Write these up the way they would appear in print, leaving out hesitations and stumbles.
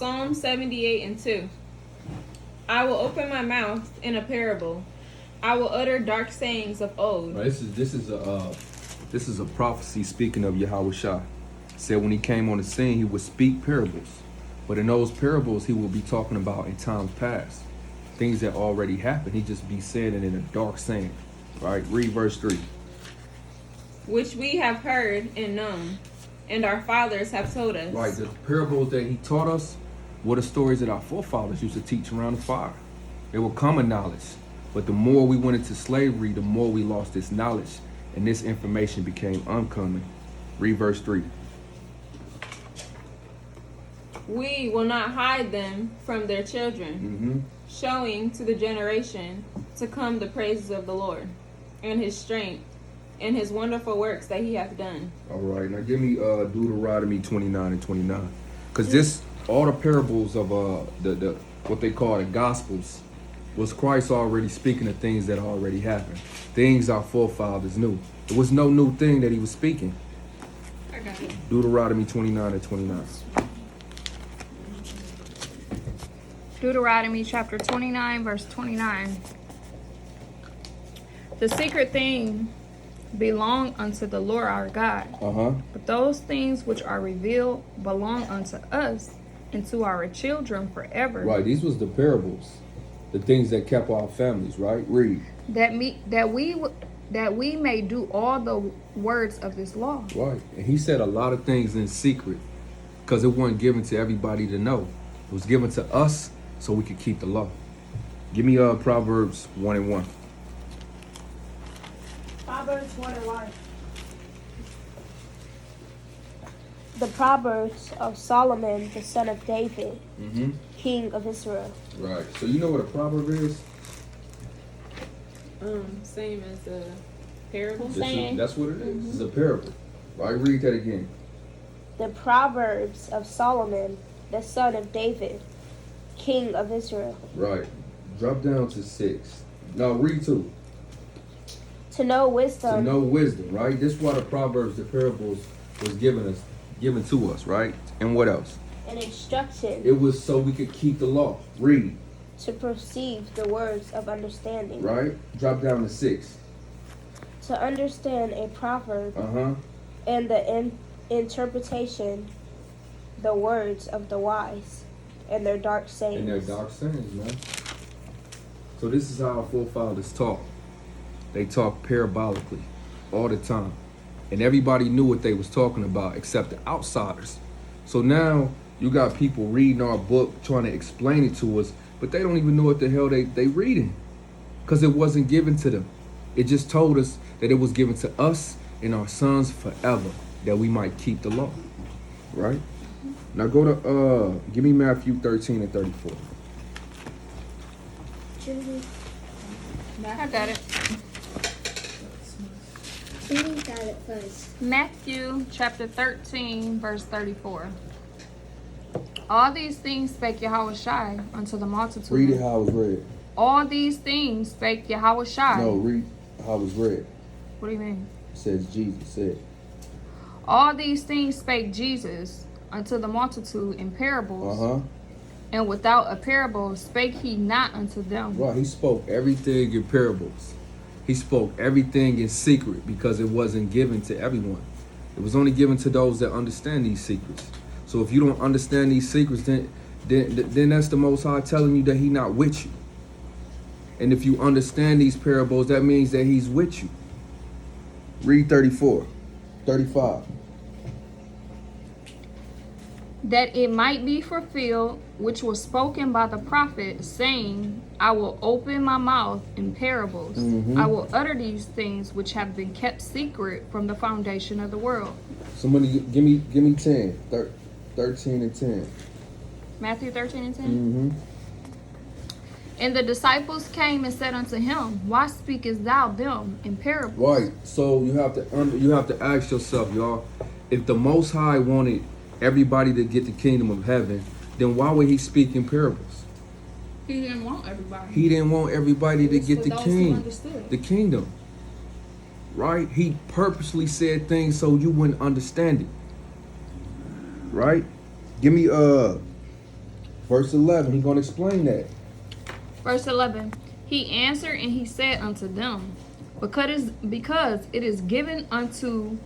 Psalm 78:2. I will open my mouth in a parable. I will utter dark sayings of old. Right, this is a prophecy speaking of Yahweh Shai. Said when he came on the scene, he would speak parables. But in those parables, he will be talking about in times past, things that already happened. He just be saying it in a dark saying. Right? Read verse 3. Which we have heard and known, and our fathers have told us. Right, the parables that he taught us were the stories that our forefathers used to teach around the fire. They were common knowledge. But the more we went into slavery, the more we lost this knowledge, and this information became uncommon. Read verse 3. We will not hide them from their children, showing to the generation to come the praises of the Lord, and his strength, and his wonderful works that he hath done. All right, now give me Deuteronomy 29 and 29. Because this, all the parables of the what they call the Gospels, was Christ already speaking of things that already happened. Things our forefathers knew. It was no new thing that he was speaking. I got it. Deuteronomy 29 and 29. Deuteronomy chapter 29, verse 29. The secret thing belong unto the Lord our God. But those things which are revealed belong unto us and to our children forever. Right, these was the parables. The things that kept our families, right? Read. That we may do all the words of this law. Right. And he said a lot of things in secret because it wasn't given to everybody to know. It was given to us so we could keep the law. Give me Proverbs 1 and 1. Proverbs 1 and 1. The Proverbs of Solomon, the son of David, king of Israel. Right. So you know what a proverb is? Same as a parable. That's what it is. It's a parable. Right. Read that again. The Proverbs of Solomon, the son of David, king of Israel. Right. Drop down to 6. Now read 2. To know wisdom. To know wisdom, right? This is why the Proverbs, the parables, was given to us, right? And what else? And instruction. It was so we could keep the law. Read. To perceive the words of understanding. Right? Drop down to 6. To understand a proverb. And the interpretation, the words of the wise, and their dark sayings. And their dark sayings, man. So this is how our forefathers talk. They talk parabolically all the time. And everybody knew what they was talking about except the outsiders. So now you got people reading our book trying to explain it to us, but they don't even know what the hell they reading because it wasn't given to them. It just told us that it was given to us and our sons forever that we might keep the law, right? Now go to, give me Matthew 13 and 34. I got it. Got it first. Matthew chapter 13, verse 34. All these things spake Yahweh Shai unto the multitude. Read it how it was read. All these things spake Yahweh Shai. No, read how it was read. What do you mean? It says Jesus said. All these things spake Jesus unto the multitude in parables. And without a parable spake he not unto them. Right, he spoke everything in parables. He spoke everything in secret because it wasn't given to everyone. It was only given to those that understand these secrets. So if you don't understand these secrets, then that's the Most High telling you that he not with you. And if you understand these parables, that means that he's with you. Read 34, 35. That it might be fulfilled, which was spoken by the prophet, saying, I will open my mouth in parables. I will utter these things which have been kept secret from the foundation of the world. Somebody give me 10, 13 and 10. Matthew 13 and 10. And the disciples came and said unto him, Why speakest thou them in parables? Right. So you have to ask yourself, y'all, if the Most High wanted everybody to get the kingdom of heaven, then why would he speak in parables? He didn't want everybody. He didn't want everybody to get the The kingdom. Right? He purposely said things so you wouldn't understand it. Right? Give me Verse 11, he's going to explain that. Verse 11. He answered and he said unto them, because it is given unto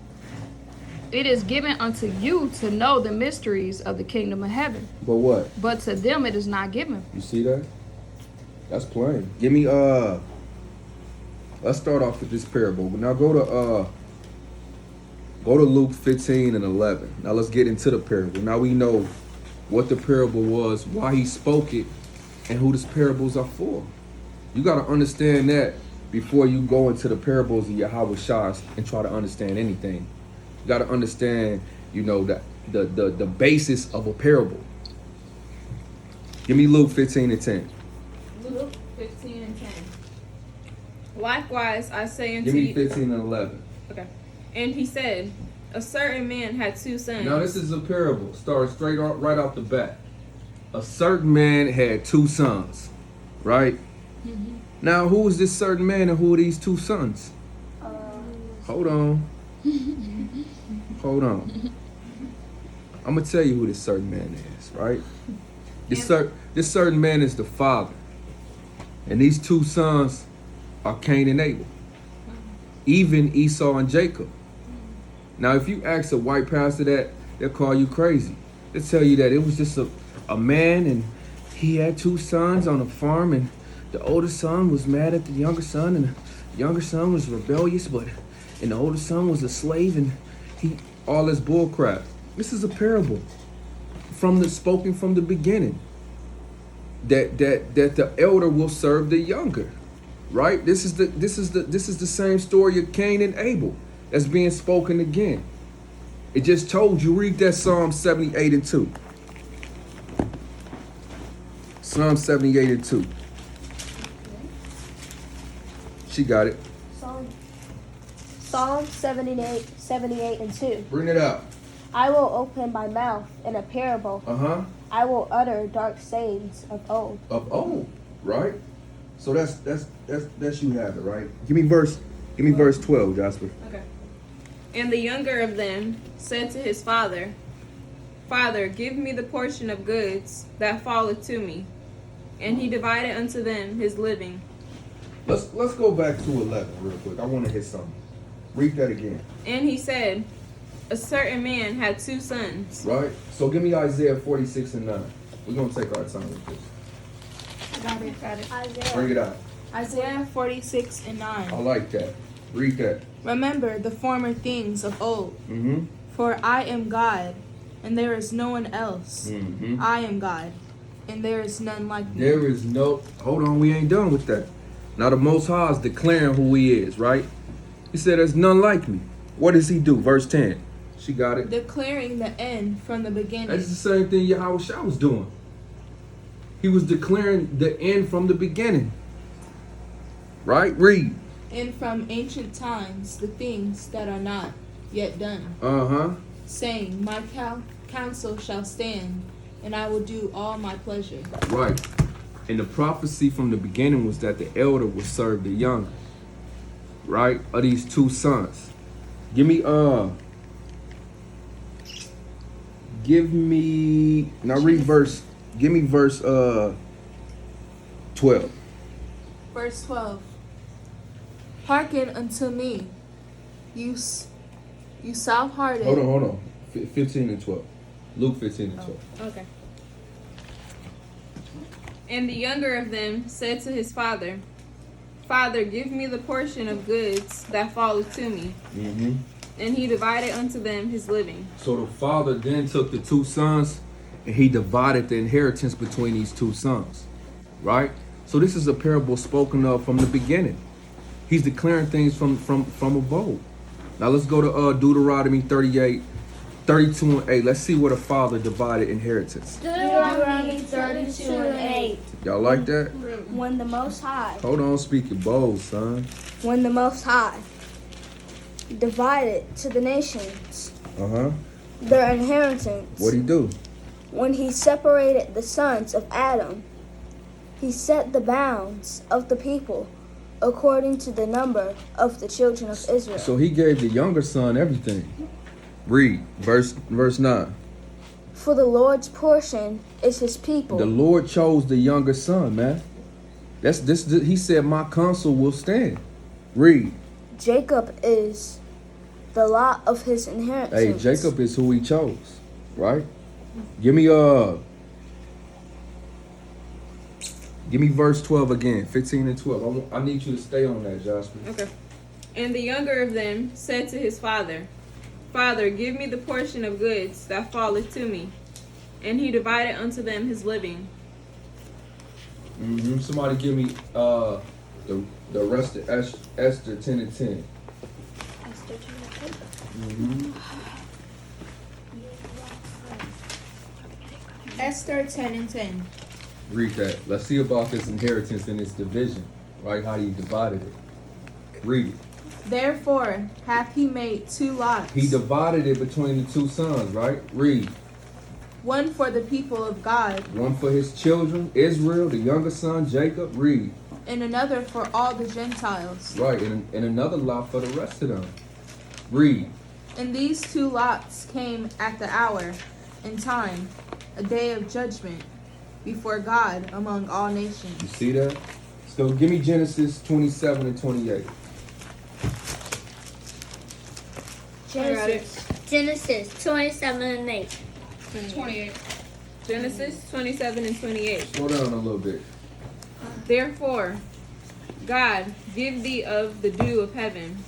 you to know the mysteries of the kingdom of heaven. But what? But to them it is not given. You see that? That's plain. Give me let's start off with this parable. Now go to Luke 15 and 11. Now let's get into the parable. Now we know what the parable was, why he spoke it, and who these parables are for. You got to understand that before you go into the parables of Yahweh Shah and try to understand anything. You got to understand, the basis of a parable. Give me Luke 15 and 10. Luke 15 and 10. Likewise, I say unto Give me you. 15 and 11. Okay. And he said, a certain man had 2 sons. Now this is a parable. Start straight off, right off the bat. A certain man had 2 sons, right? Mm-hmm. Now who is this certain man and who are these 2 sons? Hold on. Hold on. I'm gonna tell you who this certain man is, right? This certain man is the father, and these 2 sons are Cain and Abel, even Esau and Jacob. Now, if you ask a white pastor that, they'll call you crazy. They'll tell you that it was just a man and he had 2 sons on a farm, and the older son was mad at the younger son, and the younger son was rebellious, and the older son was a slave, and all this bull crap. This is a parable spoken from the beginning. That the elder will serve the younger, right? This is the same story of Cain and Abel that's being spoken again. It just told you. Read that Psalm 78 and 2. Psalm 78 and 2. She got it. Psalm 78 and 2. Bring it out. I will open my mouth in a parable. I will utter dark sayings of old. Of old, right? So that's you have it, right? Give me verse 12, Jasper. Okay. And the younger of them said to his father, Father, give me the portion of goods that falleth to me. And he divided unto them his living. Let's go back to 11 real quick. I want to hit something. Read that again. And he said, a certain man had 2 sons. Right? So give me Isaiah 46 and 9. We're going to take our time with this. Got it. Isaiah. Bring it out. Isaiah 46 and 9. I like that. Read that. Remember the former things of old. Mm-hmm. For I am God, and there is no one else. Mm-hmm. I am God, and there is none like me. There is no... Hold on, we ain't done with that. Now the Most High is declaring who he is, right? He said, there's none like me. What does he do? Verse 10. She got it. Declaring the end from the beginning. That's the same thing Yahweh Shah was doing. He was declaring the end from the beginning. Right? Read. And from ancient times the things that are not yet done. Uh-huh. Saying, my counsel shall stand, and I will do all my pleasure. Right. And the prophecy from the beginning was that the elder would serve the younger. Right? Of these 2 sons. Give me now read verse. Give me verse 12. Verse 12. Hearken unto me, you soft-hearted. Hold on. 15 and 12. Luke 15 and 12. Okay. And the younger of them said to his father, Father, give me the portion of goods that falleth to me. Mm-hmm. And he divided unto them his living. So the father then took the 2 sons and he divided the inheritance between these 2 sons. Right? So this is a parable spoken of from the beginning. He's declaring things from of old. Now let's go to Deuteronomy 38, 32 and 8. Let's see where the father divided inheritance. Deuteronomy 32 and 8. Y'all like that? When the Most High. Hold on, speak it bold, son. When the Most High divided to the nations Uh-huh. their inheritance. What'd he do? When he separated the sons of Adam, he set the bounds of the people according to the number of the children of Israel. So he gave the younger son everything. Read verse 9. For the Lord's portion is his people. The Lord chose the younger son, man. That's this. He said, "My counsel will stand." Read. Jacob is the lot of his inheritance. Hey, Jacob is who he chose, right? Give me verse 12 again, 15 and 12. I need you to stay on that, Joshua. Okay. And the younger of them said to his father, Father, give me the portion of goods that falleth to me. And he divided unto them his living. Somebody give me the rest of Esther 10 and 10. Esther 10 and 10. Esther 10 and 10. Read that. Let's see about this inheritance and its division, right? How he divided it. Read it. Therefore hath he made 2 lots. He divided it between the 2 sons, right? Read. One for the people of God, One for his children, Israel, the younger son, Jacob. Read. and another for all the Gentiles. Right, and another lot for the rest of them. Read. And these 2 lots came at the hour and time, a day of judgment, before God among all nations. You see that? So give me Genesis 27 and 28. Genesis 27 and 8. 28. Genesis 27 and 28. Slow down a little bit. Therefore, God, give thee of the dew of heaven,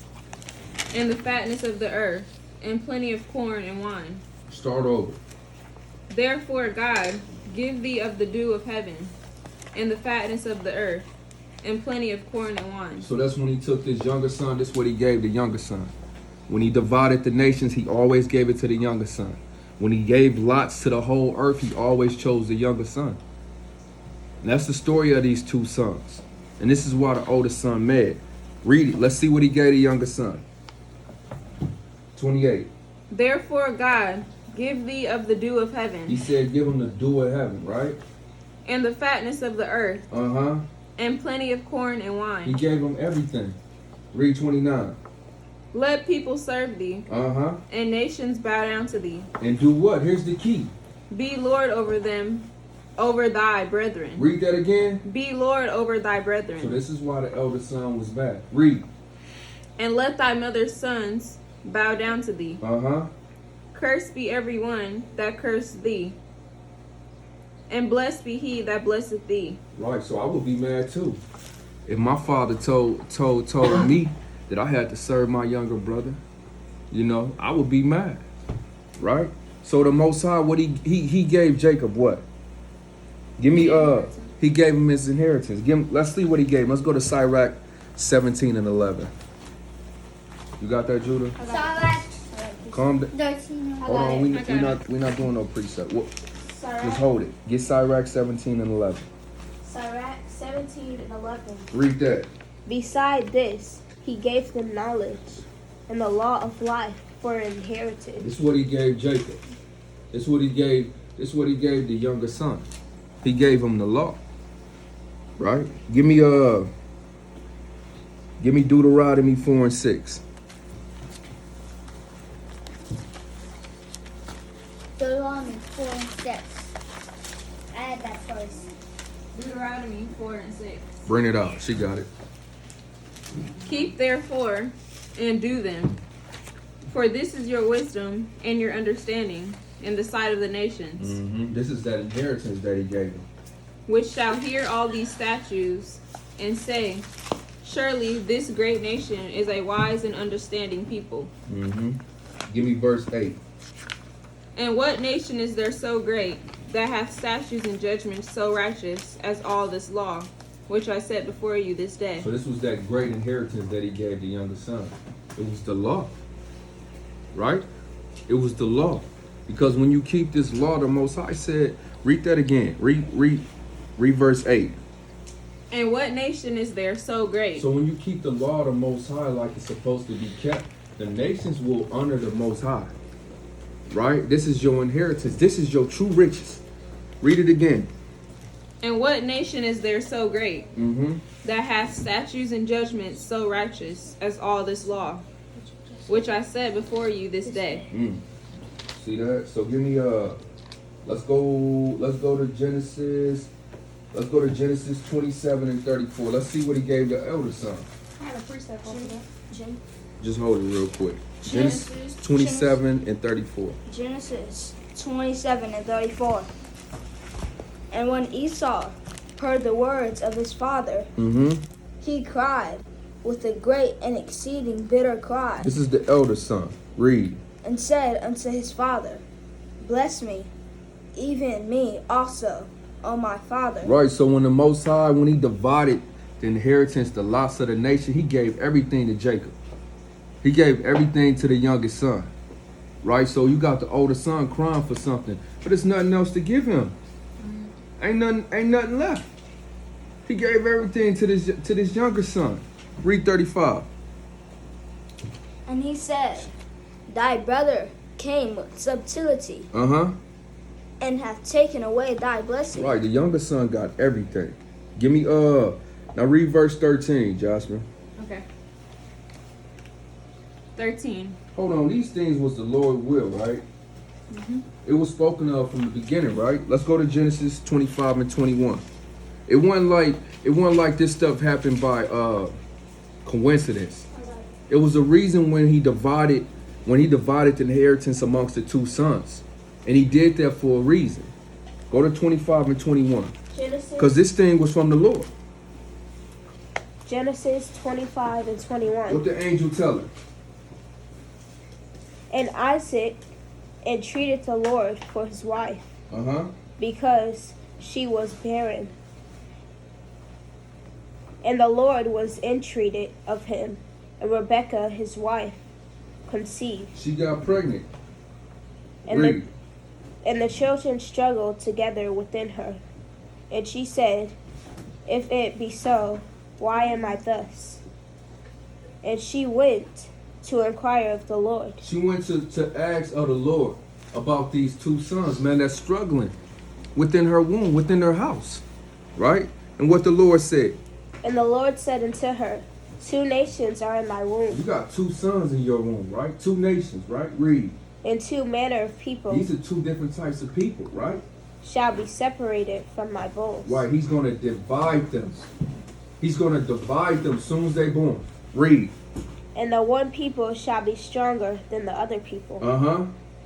and the fatness of the earth, and plenty of corn and wine. Start over. Therefore, God, give thee of the dew of heaven, and the fatness of the earth, and plenty of corn and wine. So that's when he took this younger son. That's what he gave the younger son. When he divided the nations, he always gave it to the younger son. When he gave lots to the whole earth, he always chose the younger son. And that's the story of these 2 sons. And this is why the oldest son mad. Read it. Let's see what he gave the younger son. 28. Therefore, God, give thee of the dew of He heaven, said, give him the dew of heaven, right? and the fatness of the earth, and plenty of corn and He wine. gave him everything. Read 29. Let people serve thee, and nations bow down to thee. And do what? Here's the key. Be Lord over them, over thy brethren. Read that again. Be Lord over thy So brethren. this is why the elder son was bad. Read. And let thy mother's sons bow down to thee. Cursed be every one that cursed thee, and blessed be he that blesseth thee. Right, so I would be mad too. If my father told me that I had to serve my younger brother, you know, I would be mad. Right? So the Most High, what he gave Jacob what? Give me he gave him his inheritance. Let's see what he gave him. Let's go to Sirach 17 and 11. You got that, Judah? Sirach Calm down. 13. Hold on, we're not doing no precept. Just hold it. Get Sirach 17 and 11. Sirach 17 and 11. Read that. Beside this, he gave them knowledge and the law of life for inheritance. This is what he gave Jacob. This is what he gave the younger son. He gave him the law. Right? Give me Deuteronomy 4 and 6. Deuteronomy 4 and 6. I had that first. Deuteronomy 4 and 6. Bring it out. She got it. Keep therefore and do them, for this is your wisdom and your understanding in the sight of the nations, This is that inheritance that he gave him. which shall hear all these statutes and say, surely this great nation is a wise and understanding people. Give me verse 8. And what nation is there so great that hath statutes and judgments so righteous as all this law, which I set before you this day? So this was that great inheritance that he gave the younger son. It was the law. Right? It was the law. Because when you keep this law, the Most High said, read that again. Read verse 8. And what nation is there so great? So when you keep the law of the Most High like it's supposed to be kept, the nations will honor the Most High. Right? This is your inheritance. This is your true riches. Read it again. And what nation is there so great that hath statutes and judgments so righteous as all this law, which I set before you this day? See that? So give me Let's go to Genesis. Let's go to Genesis 27 and 34. Let's see what he gave the elder son. I had a precept over that. Just hold it real quick. Genesis 27 and 34. Genesis 27 and 34. And when Esau heard the words of his father, he cried with a great and exceeding bitter cry, This is the elder son. Read. and said unto his father, Bless me, even me also, O my father. Right, so when the Most High, when he divided the inheritance, the lots of the nation, he gave everything to Jacob. He gave everything to the youngest son. Right, so you got the older son crying for something, but there's nothing else to give him. Ain't nothing left. He gave everything to this younger son. Read 35. And he said, Thy brother came with subtlety, and hath taken away thy blessing. Right, the younger son got everything. Give me now read verse 13, Jasmine. Okay. 13. Hold on, these things was the Lord's will, right? It was spoken of from the beginning, right? Let's go to Genesis 25 and 21. It wasn't like this stuff happened by coincidence. It was a reason when he divided the inheritance amongst the two sons. And he did that for a reason. Go to 25 and 21. Because this thing was from the Lord. Genesis 25 and 21. What the angel tell her? And Isaac entreated the Lord for his wife, because she was barren. And the Lord was entreated of him, and Rebekah his wife conceived. She got pregnant. And the children struggled together within her. And she said, If it be so, why am I thus? And she went to inquire of the Lord. She went to ask of the Lord about these two sons, man, that's struggling within her womb, within her house. Right? And what the Lord said. And the Lord said unto her, 2 nations are in thy womb. You got 2 sons in your womb, right? 2 nations, right? Read. And 2 manner of people These are 2 different types of people, right? shall be separated from my bones. Right, he's going to divide them. He's going to divide them as soon as they're born. Read. And the one people shall be stronger than the other people.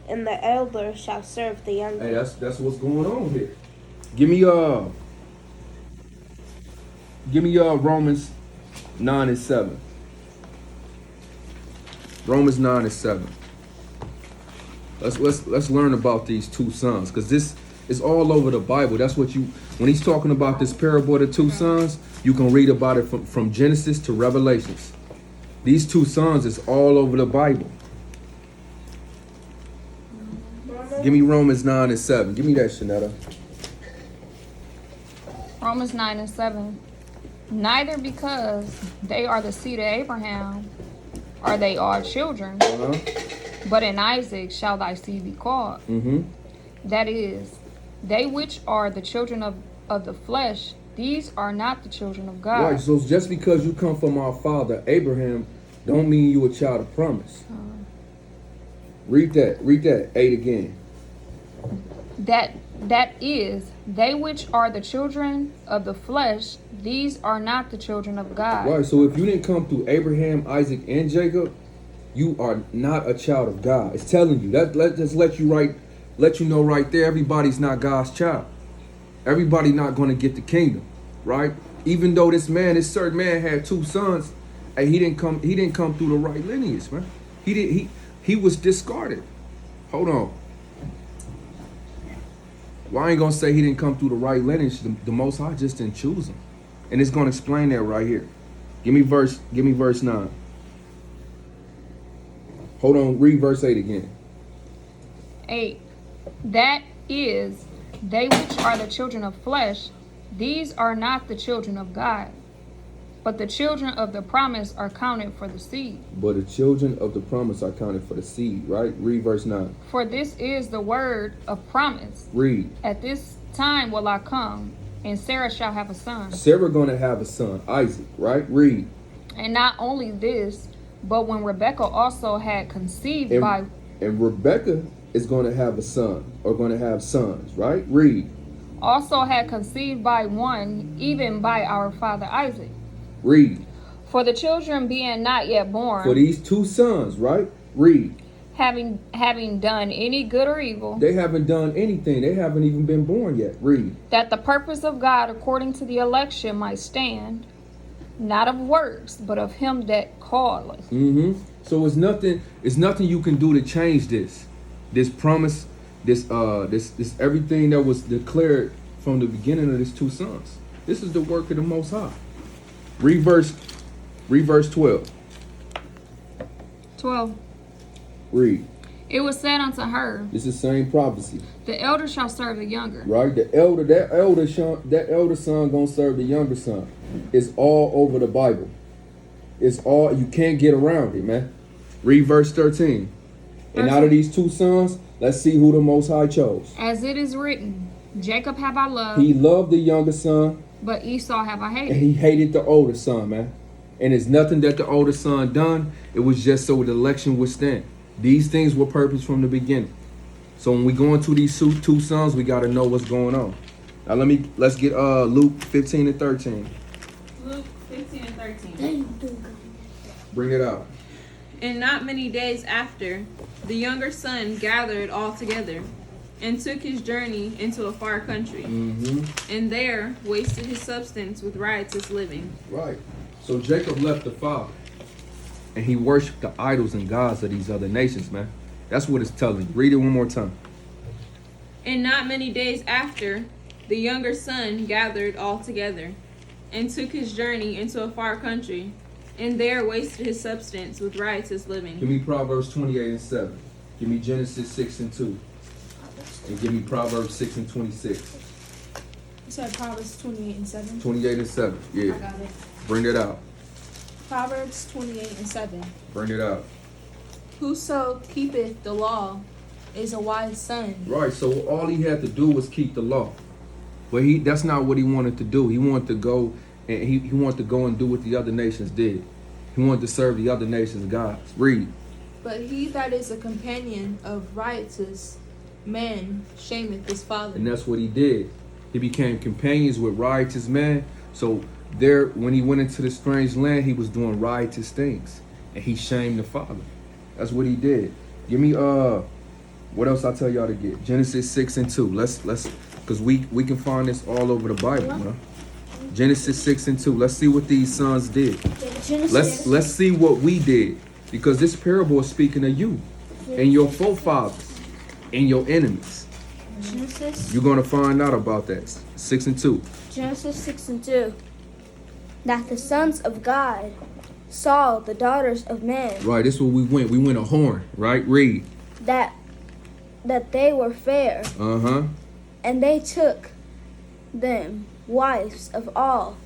And the elder shall serve the younger. Hey, that's what's going on here. Give me Romans 9 and 7. Romans 9 and 7. Let's learn about these 2 sons, because this is all over the Bible. That's what when he's talking about this parable of the 2 sons, you can read about it from Genesis to Revelations. These 2 sons is all over the Bible. Give me Romans 9 and 7. Give me that, Shanetta. Romans 9 and 7. Neither because they are the seed of Abraham are they all children, but in Isaac shall thy seed be called. That is, they which are the children of the flesh, these are not the children of God. Right, so just because you come from our father Abraham, don't mean you a child of promise. Read that 8 again. That is, they which are the children of the flesh, these are not the children of God. Right, so if you didn't come through Abraham, Isaac, and Jacob, you are not a child of God. It's telling you that. Just let you know right there. Everybody's not God's child. Everybody not going to get the kingdom, right? Even though this certain man had 2 sons, and he didn't come through the right lineage, man. He was discarded. Hold on. Well, I ain't gonna say he didn't come through the right lineage. The Most High just didn't choose him, and it's gonna explain that right here. Give me verse 9. Hold on, read verse 8 again. 8. That is, they which are the children of flesh, these are not the children of God, but the children of the promise are counted for the seed. But the children of the promise are counted for the seed, right? Read verse 9. For this is the word of promise. Read. At this time will I come, and Sarah shall have a son. Sarah gonna have a son, Isaac, right? Read. And not only this, but when Rebekah also had conceived And Rebekah is going to have a son or going to have sons, right? Read. Also had conceived by one, even by our father Isaac. Read. For the children being not yet born, For these two sons, right? Read. having done any good or evil, They haven't done anything. They haven't even been born yet. Read. that the purpose of God according to the election might stand, not of works, but of him that calleth. So it's nothing you can do to change this promise, this everything that was declared from the beginning of these two sons. This is the work of the Most High. Read verse 12. 12. Read. It was said unto her, This is the same prophecy, the elder shall serve the younger. right? That elder son gonna serve the younger son. It's all over the Bible. It's all, you can't get around it, man. Read verse 13. And out of these two sons, let's see who the Most High chose. As it is written, Jacob have I loved, He loved the younger son, but Esau have I and hated. he hated the older son, man. And it's nothing that the older son done. It was just so the election would stand. These things were purpose from the beginning. So when we go into these two sons, we got to know what's going on. Now let's get Luke 15 and 13. Luke 15 and 13. Bring it out. And not many days after, the younger son gathered all together, and took his journey into a far country, and there wasted his substance with riotous living. Right. So Jacob left the father, and he worshipped the idols and gods of these other nations, man. That's what it's telling you. Read it one more time. And not many days after, the younger son gathered all together, and took his journey into a far country, and there wasted his substance with riotous living. Give me Proverbs 28 and 7. Give me Genesis 6 and 2. And give me Proverbs 6 and 26. You said Proverbs 28 and 7? 28 and 7. Yeah. I got it. Bring it out. Proverbs 28 and 7. Bring it out. Whoso keepeth the law is a wise son. Right. So all he had to do was keep the law. But that's not what he wanted to do. He wanted to go and he wanted to go and do what the other nations did. He wanted to serve the other nations' gods. Read. But he that is a companion of riotous men shameth his father. And that's what he did. He became companions with riotous men. So there, when he went into the strange land, he was doing riotous things, and he shamed the father. That's what he did. Give me what else I tell y'all to get? Genesis 6 and 2. Let's because we can find this all over the Bible, man. Genesis 6 and 2. Let's see what these sons did. Let's see what we did, because this parable is speaking of you and your forefathers and your enemies. Genesis. You're gonna find out about that. 6 and 2. Genesis 6 and 2. That the sons of God saw the daughters of men, Right, this is where we went. We went a horn, right? Read. that they were fair, and they took them wives of all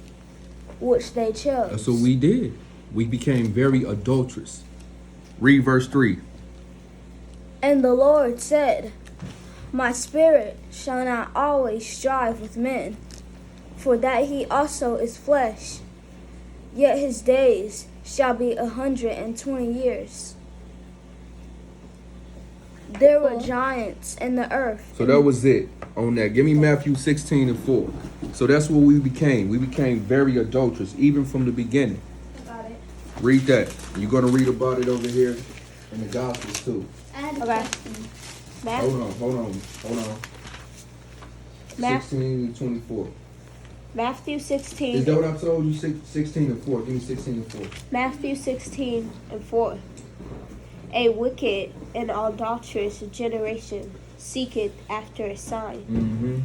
which they chose. That's what we did. We became very adulterous. Read verse 3. And the Lord said, My spirit shall not always strive with men, for that he also is flesh, yet his days shall be 120 years. There were giants in the earth. So that was it on that. Give me Matthew 16 and 4. So that's what we became. We became very adulterous, even from the beginning. Got it. Read that. You're going to read about it over here in the Gospels too. I had a Okay. question. Hold on. 16 and 24. Matthew 16. Is that what I told you? 16 and 4. Give me 16 and 4. Matthew 16 and 4. A wicked and adulterous generation seeketh after a sign,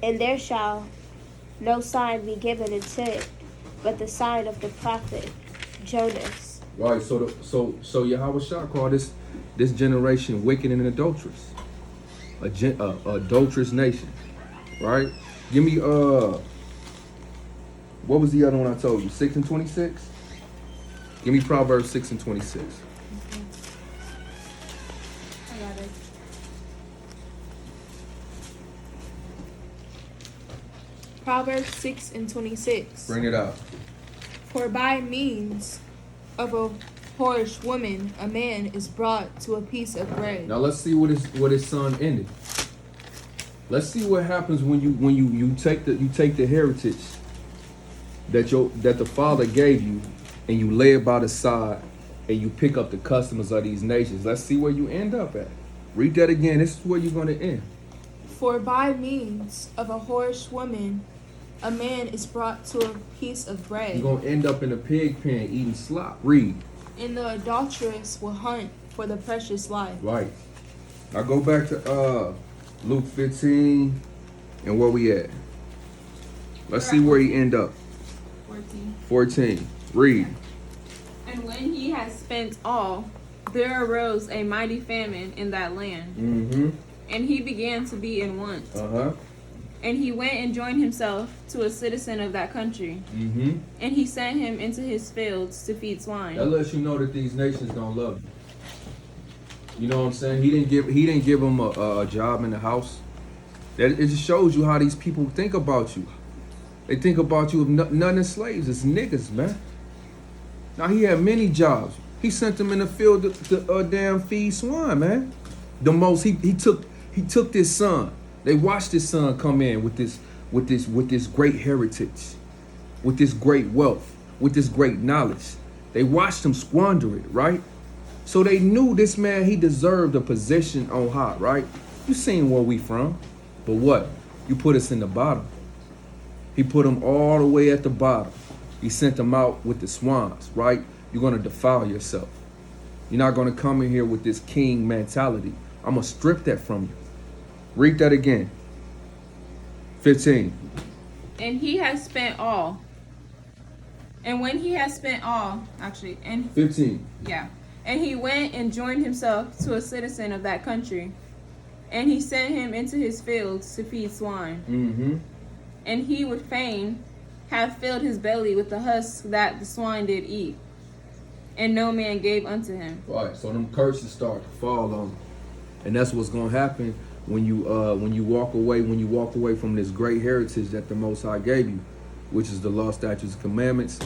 and there shall no sign be given unto it, but the sign of the prophet Jonas. Right. So Yahweh Shah called this generation wicked and adulterous, adulterous nation. Right. Give me what was the other one I told you? 6 and 26. Give me Proverbs 6 and 26. I got it. Proverbs 6 and 26. Bring it out. For by means of a whorish woman, a man is brought to a piece of bread. Now let's see what his son ended. Let's see what happens when you take the heritage that the father gave you, and you lay it by the side, and you pick up the customs of these nations. Let's see where you end up at. Read that again. This is where you're going to end. For by means of a whorish woman, a man is brought to a piece of bread. You're going to end up in a pig pen eating slop. Read. And the adulteress will hunt for the precious life. Right. Now go back to Luke 15, and where we at? Let's see where he end up. 14. Read. And when he had spent all, there arose a mighty famine in that land. Mm-hmm. And he began to be in want. Uh-huh. And he went and joined himself to a citizen of that country. Mm-hmm. And he sent him into his fields to feed swine. That lets you know that these nations don't love you. You know what I'm saying? He didn't give him a job in the house. That it just shows you how these people think about you. They think about you as none as slaves. It's niggas, man. Now he had many jobs. He sent them in the field to damn feed swine, man. The most he took this son. They watched this son come in with this great heritage, with this great wealth, with this great knowledge. They watched him squander it, right? So they knew this man, he deserved a position on high, right? You seen where we from, but what? You put us in the bottom. He put them all the way at the bottom. He sent them out with the swines, right? You're gonna defile yourself. You're not gonna come in here with this king mentality. I'm gonna strip that from you. Read that again. 15. And he has spent all. And when he has spent all, 15. And he went and joined himself to a citizen of that country. And he sent him into his fields to feed swine. Mm-hmm. And he would fain have filled his belly with the husks that the swine did eat. And no man gave unto him. Right, so them curses start to fall on him. And that's what's gonna happen when you walk away from this great heritage that the Most High gave you, which is the law, statutes, and commandments.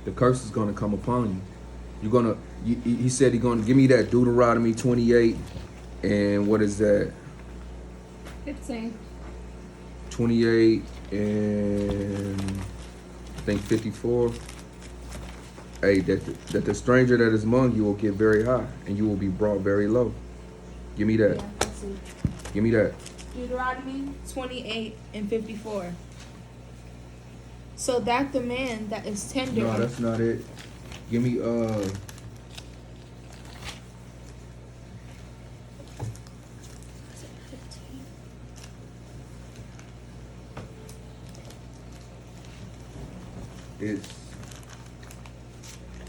The curse is gonna come upon you. He said he's gonna give me that Deuteronomy 28, and what is that? 15. 28 and I think 54. Hey, that the stranger that is among you will get very high, and you will be brought very low. Give me that. Yeah, that's it. Give me that. Deuteronomy 28 and 54. So that the man that is tender. No, that's not it. Give me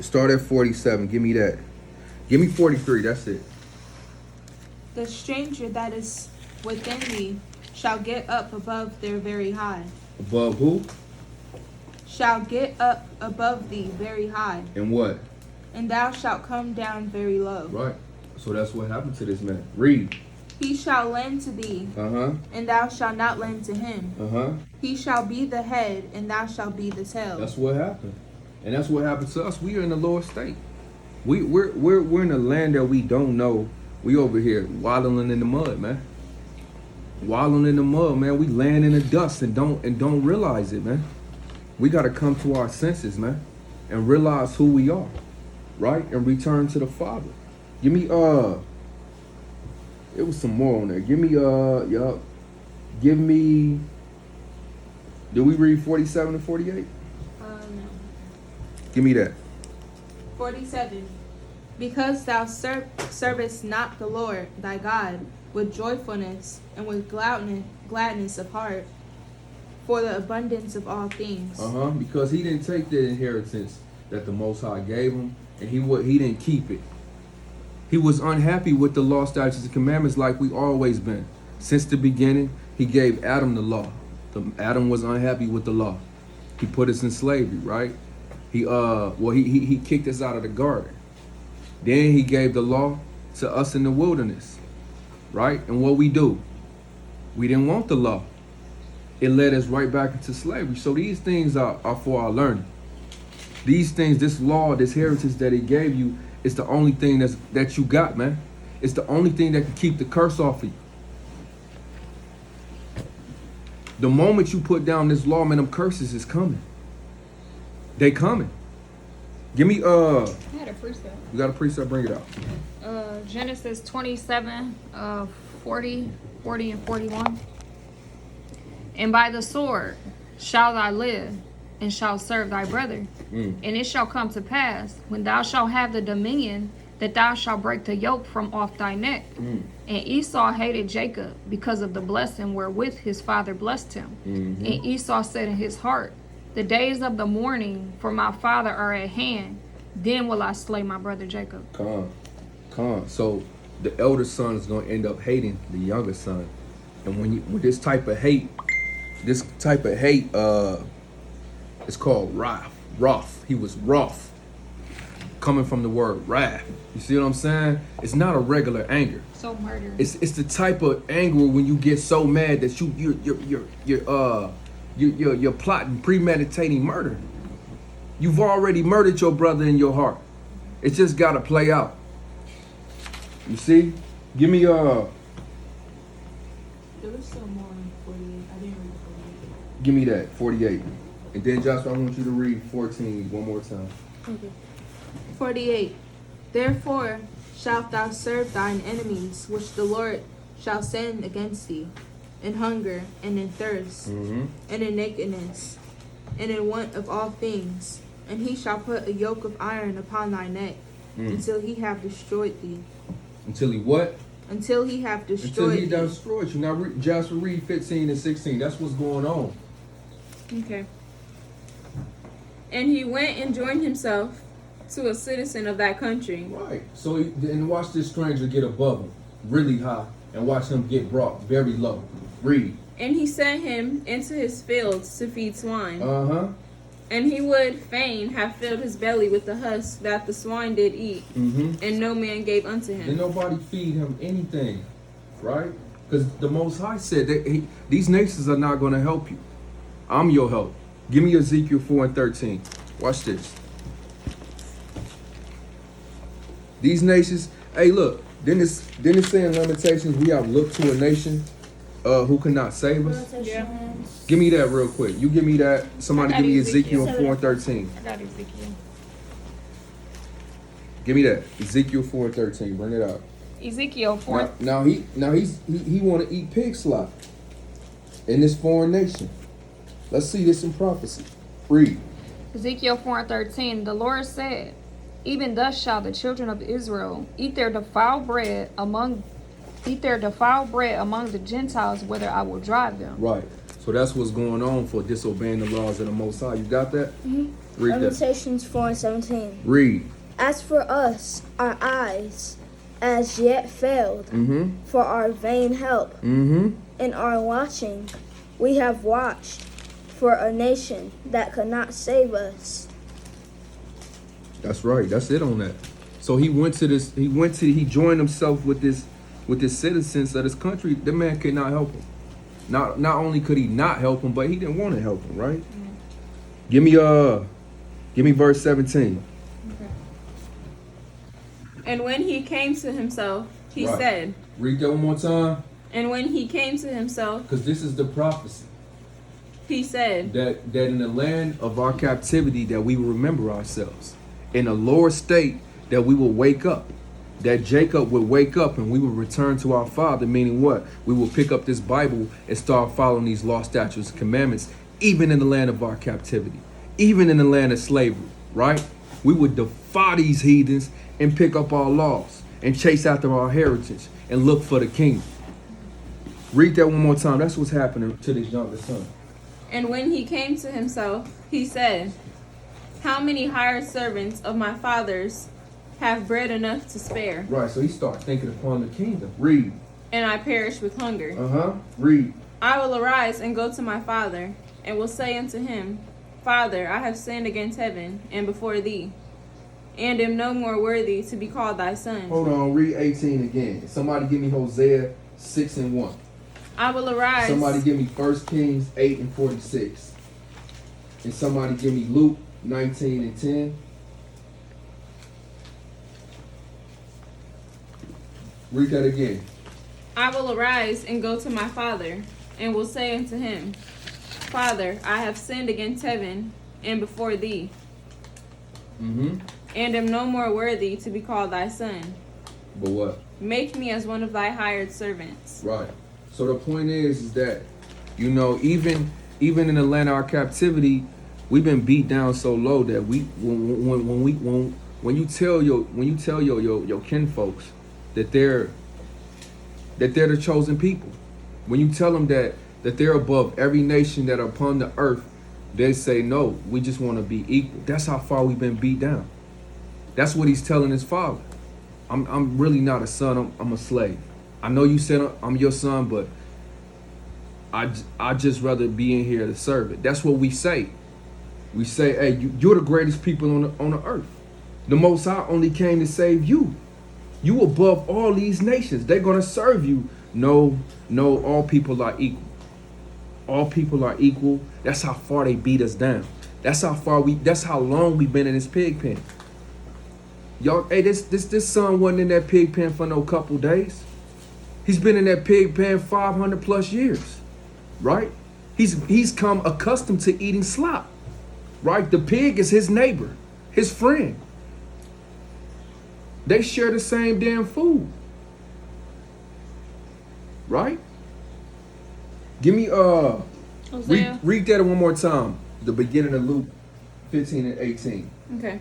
start at 47. Give me that. Give me 43. That's it. The stranger that is within thee shall get up above their very high. Above who? Shall get up above thee very high. And what? And thou shalt come down very low. Right. So that's what happened to this man. Read. He shall lend to thee, and thou shalt not lend to him. He shall be the head, and thou shalt be the tail. That's what happened. And that's what happened to us. We are in the lower state. We're in a land that we don't know. We over here wallowing in the mud, man. Wallowing in the mud, man. We laying in the dust and don't realize it, man. We gotta come to our senses, man, and realize who we are, right? And return to the Father. Give me it was some more on there. Give me Give me. Did we read 47 and 48? No. Give me that. 47. Because thou servest not the Lord thy God with joyfulness and with gladness of heart, for the abundance of all things. Because he didn't take the inheritance that the Most High gave him, and he didn't keep it. He was unhappy with the law, statutes, and commandments, like we always been. Since the beginning, he gave Adam the law. Adam was unhappy with the law. He put us in slavery, right? He kicked us out of the garden. Then he gave the law to us in the wilderness, right? And what we do? We didn't want the law. It led us right back into slavery. So these things are for our learning. These things, this law, this heritage that he gave you, It's the only thing that you got, man. It's the only thing that can keep the curse off of you. The moment you put down this law, man, them curses is coming. They coming. Give me I had a precept. you got a precept, bring it out. Genesis 27, 40, and 41. And by the sword shall thou live, and shalt serve thy brother. And it shall come to pass, when thou shalt have the dominion, that thou shalt break the yoke from off thy neck. And Esau hated Jacob because of the blessing wherewith his father blessed him. And Esau said in his heart, the days of the morning for my father are at hand. Then will I slay my brother Jacob. Come on. So the elder son is going to end up hating the younger son. And when this type of hate, it's called wrath. He was wroth. Coming from the word wrath. You see what I'm saying? It's not a regular anger. So murder. It's the type of anger when you get so mad that you're plotting, premeditating murder. You've already murdered your brother in your heart. It just gotta play out. You see? Give me There was some more in 48. I didn't read 48. give me that 48. And then Joshua, I want you to read 14 one more time. Okay. 48. Therefore shalt thou serve thine enemies, which the Lord shall send against thee, in hunger, and in thirst, and in nakedness, and in want of all things. And he shall put a yoke of iron upon thy neck, until he have destroyed thee. Until he what? Until he have Until destroyed he thee. destroyed you. Now Joshua, read 15 and 16. That's what's going on. Okay. And he went and joined himself to a citizen of that country. Right. So and watch this stranger get above him, really high, and watch him get brought very low. Read. And he sent him into his fields to feed swine. And he would fain have filled his belly with the husk that the swine did eat, and no man gave unto him. And nobody feed him anything, right? Because the Most High said that these nations are not going to help you. I'm your help. Give me Ezekiel 4 and 13. Watch this. These nations, hey, look. Didn't it say in Lamentations we have looked to a nation who cannot save us? Yeah. Give me that real quick. You give me that. Somebody I give got me Ezekiel. Ezekiel 4 and 13. I got Ezekiel. Give me that. Ezekiel 4 and 13. Bring it out. Ezekiel 4. Now he want to eat pig slop in this foreign nation. Let's see this in prophecy. Read. Ezekiel 4 and 13. The Lord said, even thus shall the children of Israel eat their defiled bread among the Gentiles, whither I will drive them. Right. So that's what's going on for disobeying the laws of the Most High. You got that? Read that. Lamentations 4 and 17. Read. As for us, our eyes as yet failed for our vain help. In our watching, we have watched for a nation that could not save us. That's right. That's it on that. So he joined himself with this citizens of this country. The man could not help him. Not only could he not help him, but he didn't want to help him, right? Give me verse 17. Okay. And when he came to himself, he Right. said, Read that one more time. and when he came to himself, Because this is the prophecy. he said, That in the land of our captivity that we will remember ourselves. In a lower state that we will wake up. That Jacob would wake up and we will return to our father, meaning what? We will pick up this Bible and start following these law, statutes, and commandments, even in the land of our captivity, even in the land of slavery, right? We would defy these heathens and pick up our laws and chase after our heritage and look for the kingdom. Read that one more time. That's what's happening to this younger son. and when he came to himself, he said, how many hired servants of my father's have bread enough to spare, Right, so he started thinking upon the kingdom. Read. and I perish with hunger? Read. I will arise and go to my father, and will say unto him, Father, I have sinned against heaven and before thee, and am no more worthy to be called thy son. Hold on, read 18 again. Somebody give me Hosea 6 and 1. I will arise. Somebody give me 1 Kings 8 and 46. And somebody give me Luke 19 and 10. Read that again. I will arise and go to my father, and will say unto him, Father, I have sinned against heaven and before thee, Mm-hmm. and am no more worthy to be called thy son. But what? Make me as one of thy hired servants. Right. So the point is that, you know, even in the land of our captivity, we've been beat down so low that when you tell your kinfolks that they're the chosen people, when you tell them that they're above every nation that are upon the earth, they say no. We just want to be equal. That's how far we've been beat down. That's what he's telling his father. I'm really not a son. I'm a slave. I know you said I'm your son, but I just rather be in here to serve it. That's what we say. We say, hey, you're the greatest people on the earth. The Most High only came to save you. You above all these nations. They're gonna serve you. No, all people are equal. All people are equal. That's how far they beat us down. That's how long we've been in this pig pen. Y'all, hey, this son wasn't in that pig pen for no couple days. He's been in that pig pen 500 plus years, right? He's come accustomed to eating slop, right? The pig is his neighbor, his friend. They share the same damn food, right? Give me Hosea. read that one more time. The beginning of Luke 15 and 18. Okay.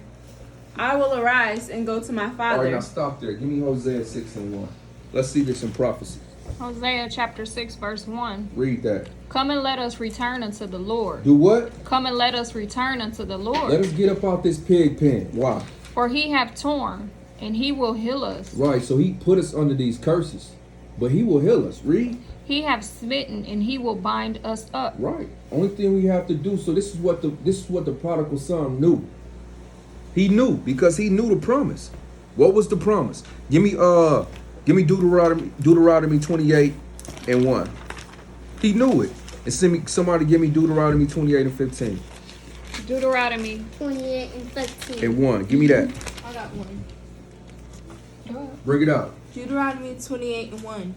I will arise and go to my All right, father. now stop there. Give me Hosea 6 and 1. Let's see this in prophecy. Hosea chapter 6 verse 1. Read that. Come and let us return unto the Lord. Do what? Come and let us return unto the Lord. Let us get up out this pig pen. Why? For he hath torn, and he will heal us. Right, so he put us under these curses, but he will heal us. Read. He hath smitten, and he will bind us up. Right. Only thing we have to do. So this is what the prodigal son knew. He knew because he knew the promise. What was the promise? Give me Deuteronomy 28 and 1. He knew it. And somebody give me Deuteronomy 28 and 15. Deuteronomy. 28 and 15. And 1. Give me that. I got one. Bring it out. Deuteronomy 28 and 1.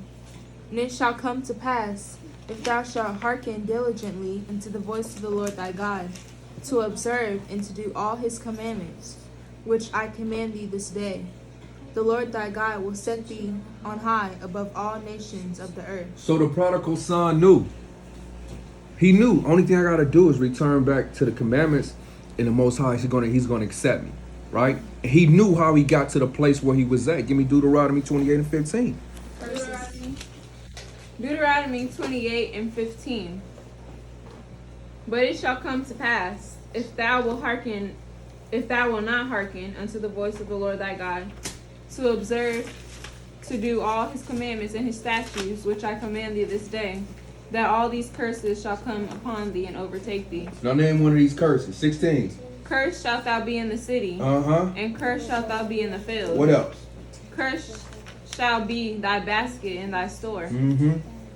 And it shall come to pass, if thou shalt hearken diligently unto the voice of the Lord thy God, to observe and to do all his commandments, which I command thee this day, the Lord thy God will set thee on high above all nations of the earth. So the prodigal son knew. He knew. Only thing I gotta do is return back to the commandments, and the Most High he's gonna accept me, right? And he knew how he got to the place where he was at. Give me Deuteronomy 28 and 15. Deuteronomy 28 and 15. But it shall come to pass, if thou wilt not hearken unto the voice of the Lord thy God, to observe, to do all his commandments and his statutes, which I command thee this day, that all these curses shall come upon thee and overtake thee. Now name one of these curses. 16. Cursed shalt thou be in the city, and cursed shalt thou be in the field. What else? Cursed shall be thy basket and thy store.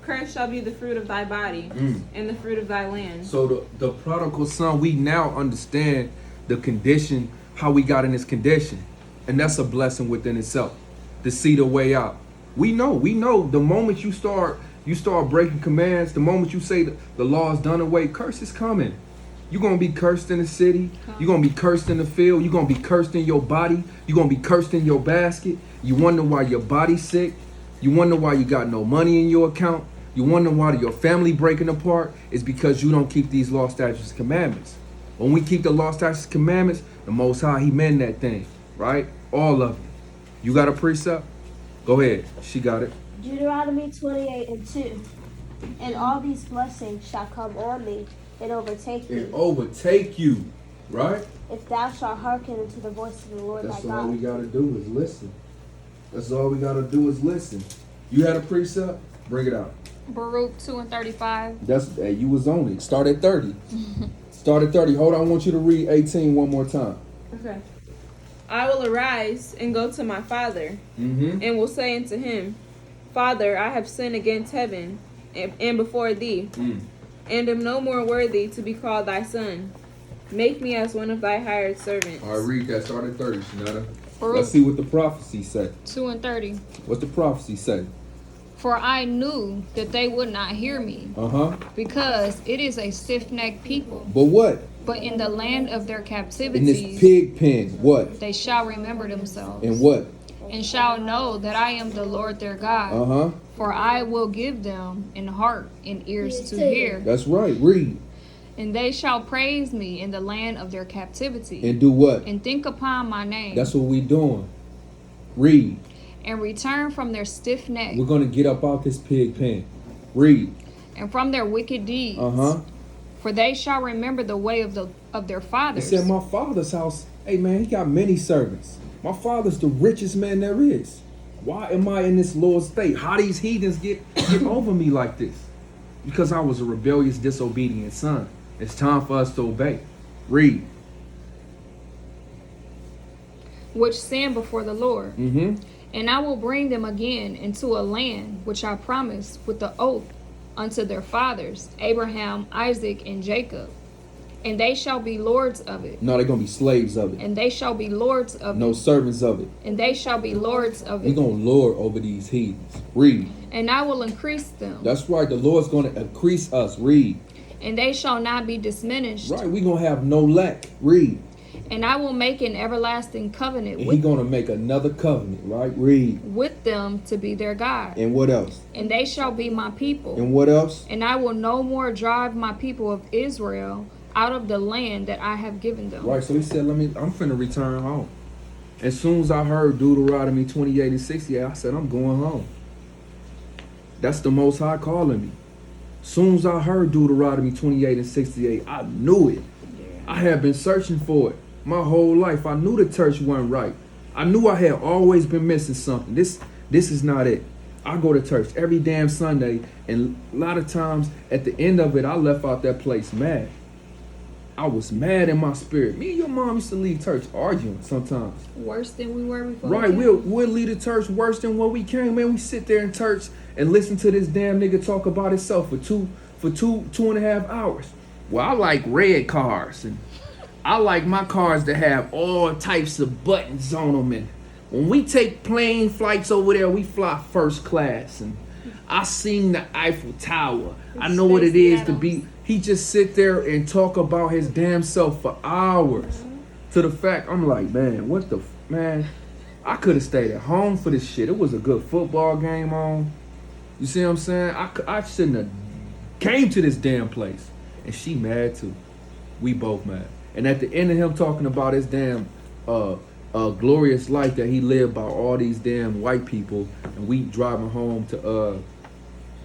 Cursed shall be the fruit of thy body and the fruit of thy land. So the prodigal son, we now understand the condition, how we got in this condition. And that's a blessing within itself, to see the way out. We know the moment you start breaking commands, the moment you say the law is done away, curse is coming. You're going to be cursed in the city. You're going to be cursed in the field. You're going to be cursed in your body. You're going to be cursed in your basket. You wonder why your body's sick. You wonder why you got no money in your account. You wonder why your family breaking apart. It's because you don't keep these law, statutes, and commandments. When we keep the law, statutes, and commandments, the Most High, he mend that thing, right? All of it. You got a precept? Go ahead. She got it. Deuteronomy 28 and 2. And all these blessings shall come on thee and overtake thee, And overtake you, right? if thou shalt hearken unto the voice of the Lord That's thy all God. we got to do is listen. That's all we got to do is listen. You had a precept? Bring it out. Baruch 2 and 35. Hey, you was on it. Start at 30. Start at 30. Hold on, I want you to read 18 one more time. Okay. I will arise and go to my father, and will say unto him, Father, I have sinned against heaven and before thee, and am no more worthy to be called thy son. Make me as one of thy hired servants. All right, read that. Start at 30, Shanetta. Let's see what the prophecy said. 2 and 30. What's the prophecy say? For I knew that they would not hear me, because it is a stiff-necked people. But what? But in the land of their In this captivities, pig pen, what? they shall remember themselves, And what? and shall know that I am the Lord their God. For I will give them an heart and ears to hear, That's right. Read. and they shall praise me in the land of their captivity, And do what? and think upon my name, That's what we doing. Read. and return from their stiff neck We're gonna get up out this pig pen. Read. and from their wicked deeds. For they shall remember the way of their It fathers. said my father's house. Hey man, he got many servants. My father's the richest man there is. Why am I in this low state? How these heathens get over me like this? Because I was a rebellious, disobedient son. It's time for us to obey. Read. Which stand before the Lord. Mm-hmm. And I will bring them again into a land which I promised with the oath unto their fathers, Abraham, Isaac, and Jacob. And they shall be lords of it. No, they're gonna be slaves of it. And they shall be lords of No it. servants of it. And they shall be lords of We're it. gonna lord over these heathens. Read. And I will increase them. That's right. The Lord's gonna increase us. Read. And they shall not be diminished. Right. We're gonna have no lack. Read. And I will make an everlasting covenant And He's with gonna make another covenant. Right. Read. them to be their God. And what else? And they shall be my people. And what else? And I will no more drive my people of Israel out of the land that I have given them. Right, so he said, I'm finna return home. As soon as I heard Deuteronomy 28 and 68, I said, I'm going home. That's the Most High calling me. As soon as I heard Deuteronomy 28 and 68, I knew it. I had been searching for it my whole life. I knew the church wasn't right. I knew I had always been missing something. This is not it. I go to church every damn Sunday, and a lot of times at the end of it, I left out that place mad. I was mad in my spirit. Me and your mom used to leave church arguing sometimes. Worse than we were before. Right, we'll leave the church worse than what we came. Man, we sit there in church and listen to this damn nigga talk about himself for two and a half hours. Well, I like red cars, and I like my cars to have all types of buttons on them. And when we take plane flights over there, we fly first class. And I seen the Eiffel Tower. I know what it is to be. He just sit there and talk about his damn self for hours. To the fact, I'm like, man, what the man? I could have stayed at home for this shit. It was a good football game on. You see what I'm saying? I shouldn't have came to this damn place. And she mad too. We both mad. And at the end of him talking about his damn glorious life that he lived by all these damn white people, and we driving home to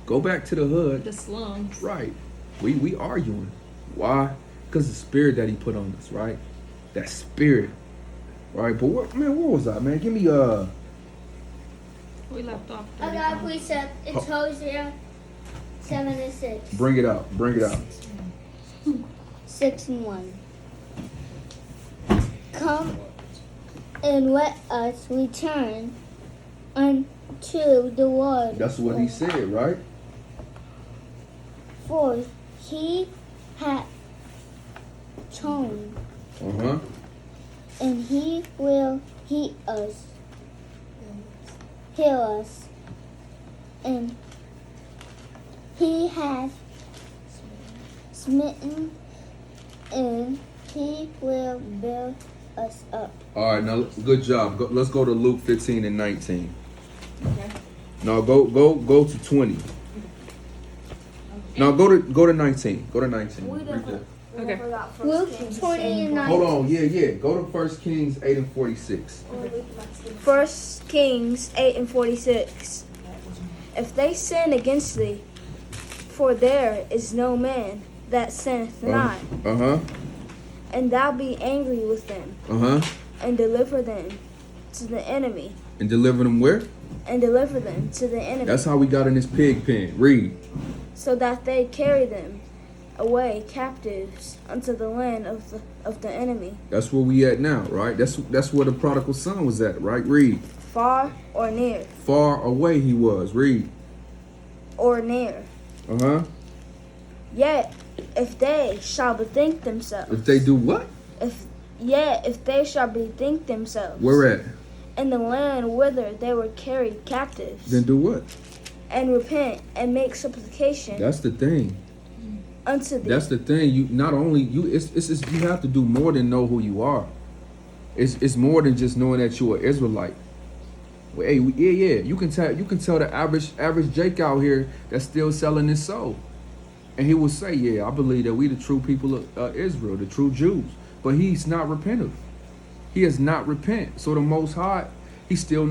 go back to the hood. The slums. Right. We arguing. Why? Because the spirit that he put on us, right? That spirit. Right, but where was I, man? Give me We left off. I got a precept. It's Hosea 7 and 6. Bring it out. 6 and 1. Come and let us return unto the Lord. That's what he said, right? For he hath chosen, and he will heal us, and he hath smitten, and he will build us up. All right, now good job. Let's go to Luke 15 and 19. Okay. No, go to 20. No, go to 19. Go to 19. Read that. Okay. Luke 20 and 19. Hold on, yeah. Go to 1 Kings 8 and 46. 1 Kings 8 and 46. If they sin against thee, for there is no man that sinneth not, and thou be angry with them, and deliver them to the enemy. And deliver them where? And deliver them to the enemy. That's how we got in this pig pen. Read. So that they carry them away captives unto the land of the enemy. That's where we at now, right? That's where the prodigal son was at, right? Read. Far or near. Far away he was. Read. Or near. Yet if they shall bethink themselves. If they do what? If they shall bethink themselves. Where at? in the land whither they were carried captives, Then do what? and repent and make supplication That's the thing. unto thee. That's the thing. You not only you it's you have to do more than know who you are. It's more than just knowing that you're an Israelite. Well, hey, yeah. You can tell the average Jake out here that's still selling his soul, and he will say, "Yeah, I believe that we the true people of Israel, the true Jews." But he's not repentant. He has not repent. So the Most High, he's still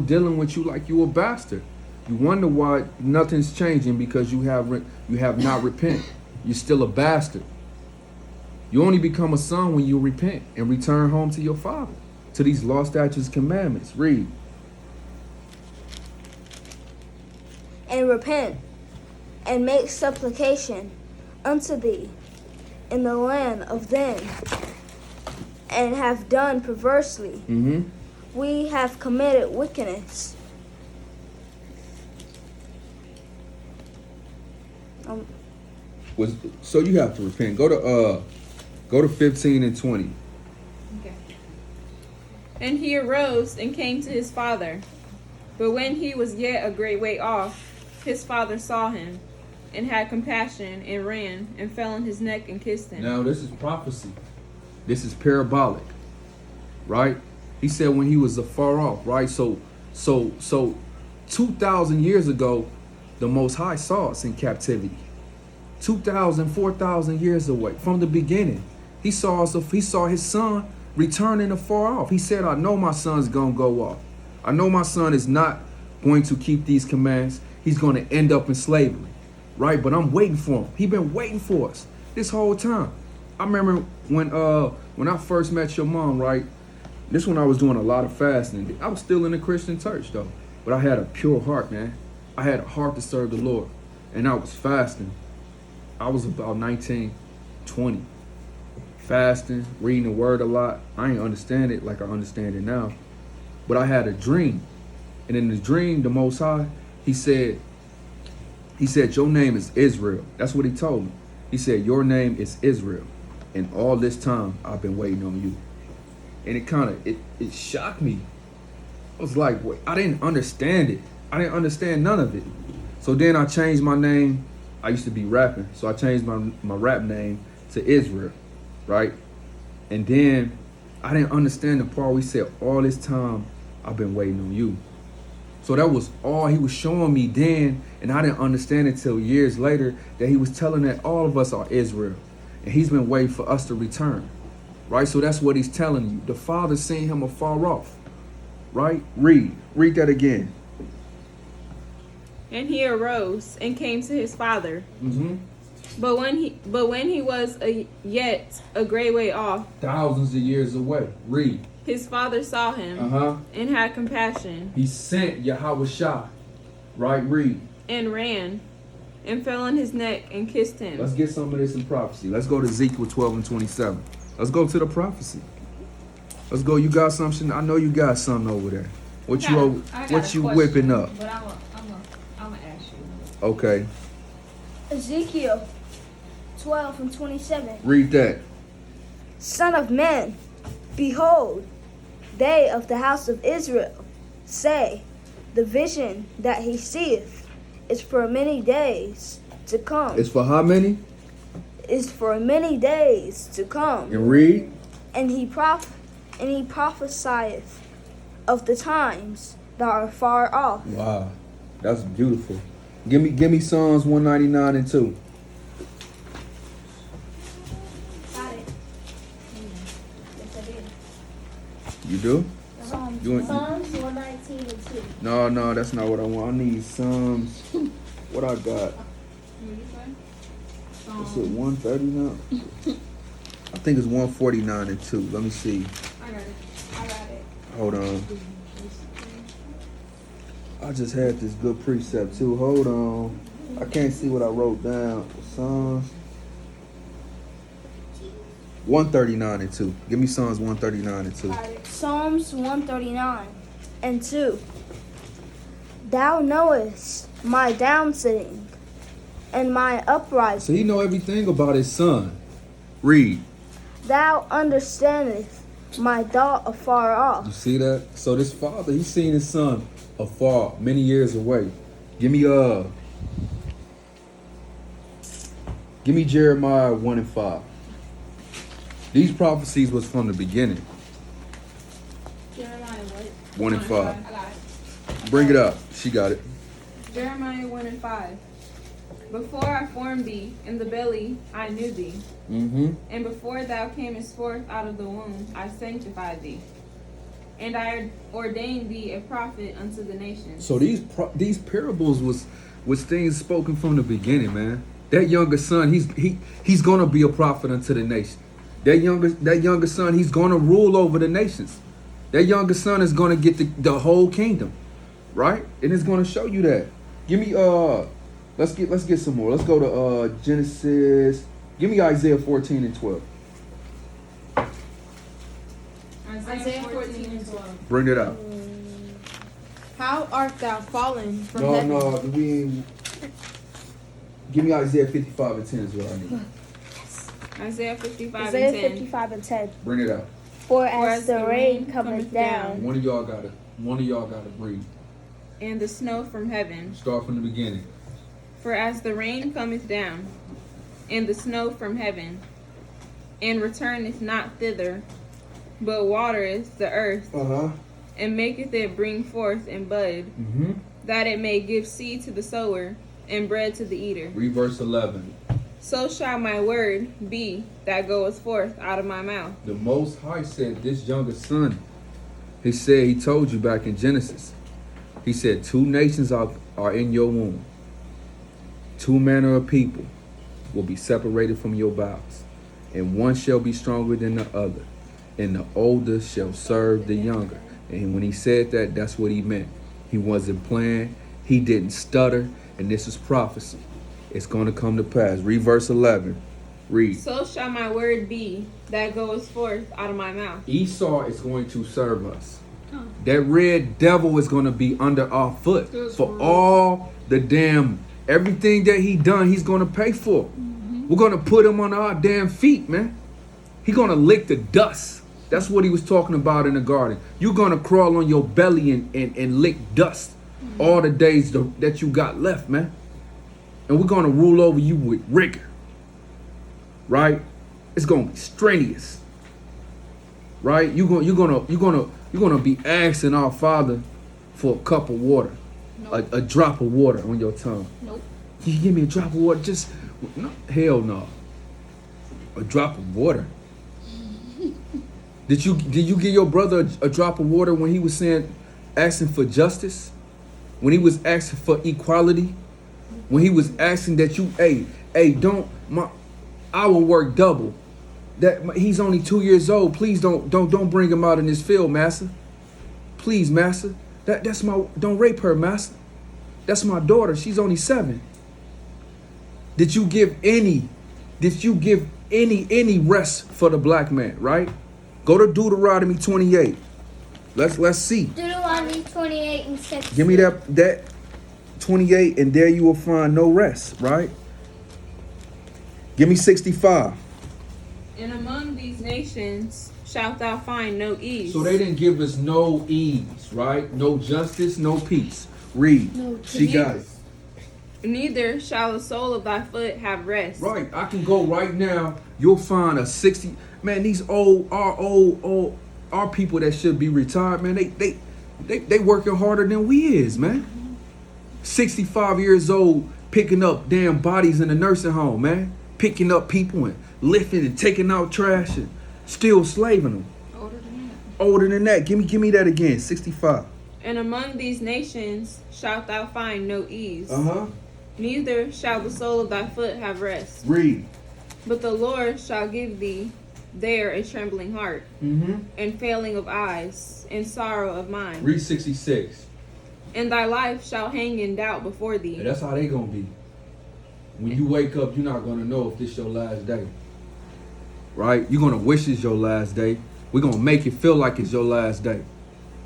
dealing with you like you a bastard. You wonder why nothing's changing because you have not repent. You're still a bastard. You only become a son when you repent and return home to your father, to these law, statutes, commandments. Read. And repent and make supplication unto thee in the land of them, and have done perversely. Mm-hmm. We have committed wickedness. So you have to repent. Go to 15 and 20. Okay. And he arose and came to his father. But when he was yet a great way off, his father saw him, and had compassion, and ran, and fell on his neck, and kissed him. Now this is prophecy. This is parabolic, right? He said when he was afar off, right? So 2,000 years ago, the Most High saw us in captivity. 2,000, 4,000 years away from the beginning, he saw us. He saw his son returning afar off. He said, "I know my son's gonna go off. I know my son is not going to keep these commands. He's going to end up in slavery, right? But I'm waiting for him. He's been waiting for us this whole time." I remember when I first met your mom, right? This when I was doing a lot of fasting. I was still in the Christian church though, but I had a pure heart, man. I had a heart to serve the Lord, and I was fasting. I was about 19, 20, fasting, reading the word a lot. I ain't understand it like I understand it now, but I had a dream, and in the dream, the Most High, he said, "Your name is Israel." That's what he told me. He said, "Your name is Israel, and all this time I've been waiting on you." And it shocked me. I was like, wait, I didn't understand it. I didn't understand none of it. So then I changed my name. I used to be rapping, so I changed my rap name to Israel, right? And then I didn't understand the part where he said, "All this time I've been waiting on you." So that was all he was showing me then, and I didn't understand it till years later that he was telling that all of us are Israel, and he's been waiting for us to return, right? So that's what he's telling you. The Father seen him afar off, right? Read that again. And he arose and came to his father. Mm-hmm. But when he was yet a great way off, Thousands of years away. Read. his father saw him, and had compassion, He sent Yahweh Shah, right? Read. and ran, and fell on his neck, and kissed him. Let's get some of this in prophecy. Let's go to Ezekiel 12 and 27. Let's go to the prophecy. Let's go. You got something? I know you got something over there. What you whipping up? But I'm gonna ask you. Okay. Ezekiel 12 and 27. Read that. Son of man, behold, they of the house of Israel say, the vision that he seeth is for many days to come. It's for how many? Is for many days to come. And read. And he prophesieth of the times that are far off. Wow, that's beautiful. Give me Psalms 199 and 2. Got it. Yes, I did. You do? Psalms You want- 119 and 2. No, that's not what I want. I need Psalms. What I got? Is it 139? I think it's 149 and 2. Let me see. I got it. Hold on. I just had this good precept too. Hold on. I can't see what I wrote down. Psalms 139 and 2. Give me Psalms 139 and 2. Psalms 139 and 2. Thou knowest my downsitting and my uprising. So he know everything about his son. Read. Thou understandest my thought afar You off. see that? So this father, he's seen his son afar, many years away. Give me Jeremiah 1 and 5. These prophecies was from the beginning. Jeremiah what? 1 and 5. I got it. Bring it up. She got it. Jeremiah 1 and 5. Before I formed thee in the belly, I knew thee. Mm-hmm. And before thou camest forth out of the womb, I sanctified thee. And I ordained thee a prophet unto the nations. So these parables was things spoken from the beginning, man. That younger son, he's gonna be a prophet unto the nation. That younger son, he's gonna rule over the nations. That younger son is gonna get the whole kingdom, right? And it's gonna show you that. Give me let's get some more. Let's go to Genesis. Give me Isaiah 14 and 12. Isaiah 14 and 12. Bring it out. How art thou fallen from No, heaven? Give me Isaiah 55 and 10 is what I need. Isaiah 55 Isaiah and 10. 55 and 10. Bring it out. For as the rain cometh down, One of y'all gotta breathe. And the snow from heaven. Start from the beginning. For as the rain cometh down, and the snow from heaven, and returneth not thither, but watereth the earth, Uh-huh. and maketh it bring forth and bud, Mm-hmm. that it may give seed to the sower, and bread to the eater. Read verse 11. So shall my word be that goeth forth out of my mouth. The Most High said this younger son, he told you back in Genesis, he said 2 nations are in your womb. 2 manner of people will be separated from your bowels, and one shall be stronger than the other, and the older shall serve the younger. And when he said that, that's what he meant. He wasn't playing, he didn't stutter, and this is prophecy. It's going to come to pass. Read verse 11. Read. So shall my word be that goeth forth out of my mouth. Esau is going to serve us. That red devil is going to be under our foot for all the damn, everything that he done, he's going to pay for. We're going to put him on our damn feet, man. He's going to lick the dust. That's what he was talking about in the garden. You're going to crawl on your belly and lick dust all the days that you got left, man. And we're going to rule over you with rigor. Right? It's going to be strenuous. Right? You're gonna be asking our Father for a cup of water. Nope. A drop of water on your tongue. Nope. Can you give me a drop of water? Just no, hell no. A drop of water. Did you give your brother a drop of water when he was asking for justice? When he was asking for equality? When he was asking that you, I will work double. That he's only 2 years old. Please don't bring him out in this field, master. Please, master. Don't rape her, master. That's my daughter. She's only 7. Did you give any rest for the black man, right? Go to Deuteronomy 28. Let's see. Deuteronomy 28 and 6. Give me that 28, and there you will find no rest, right? Give me 65. And among these nations shalt thou find no ease. So they didn't give us no ease, right? No justice, no peace. Read. She got it. Neither shall the sole of thy foot have rest. Right. I can go right now. You'll find a 60. Man, these our people that should be retired, man. They working harder than we is, man. 65 years old, picking up damn bodies in the nursing home, man. Picking up people and lifting and taking out trash and still slaving them. Older than that. Give me that again. 65. And among these nations shalt thou find no ease. Uh-huh. Neither shall the sole of thy foot have rest. Read. But the Lord shall give thee there a trembling heart, and failing of eyes, and sorrow of mind. Read 66. And thy life shall hang in doubt before thee. And that's how they gonna be. When you wake up, you're not gonna know if this your last day. Right? You're gonna wish it's your last day. We're gonna make it feel like it's your last day.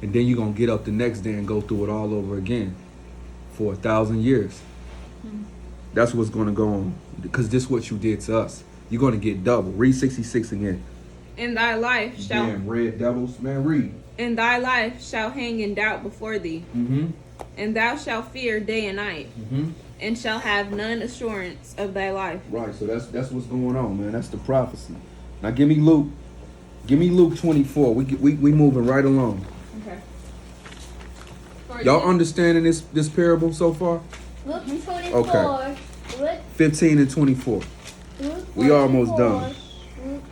And then you're gonna get up the next day and go through it all over again for 1,000 years. That's what's gonna go on. Because this is what you did to us. You're gonna get double. Read 66 again. And thy life shall Damn red devils, man, read. and thy life shall hang in doubt before thee, Mm-hmm. and thou shalt fear day and night, Mm-hmm. and shall have none assurance of thy life. Right, so that's what's going on, man. That's the prophecy. Now give me Luke. Give me Luke 24. We moving right along. Okay. Y'all understanding this parable so far? Luke 24. Okay. Luke, 15 and 24. Luke We almost 24. done. Luke,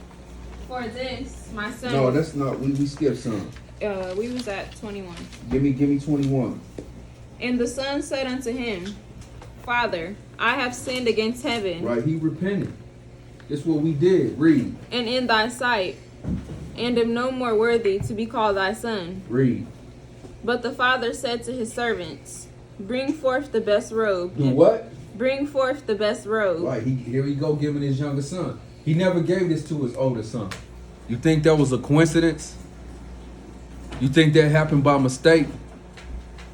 For this, my son. No, that's not. We skipped some. We was at 21. Give me 21. And the son said unto him, Father, I have sinned against heaven Right, he repented. This what we did. Read. and in thy sight, and am no more worthy to be called thy son. Read. But the father said to his servants, Bring forth the best robe. Do what? Bring forth the best robe. Right, here we go giving his younger son. He never gave this to his older son. You think that was a coincidence? You think that happened by mistake?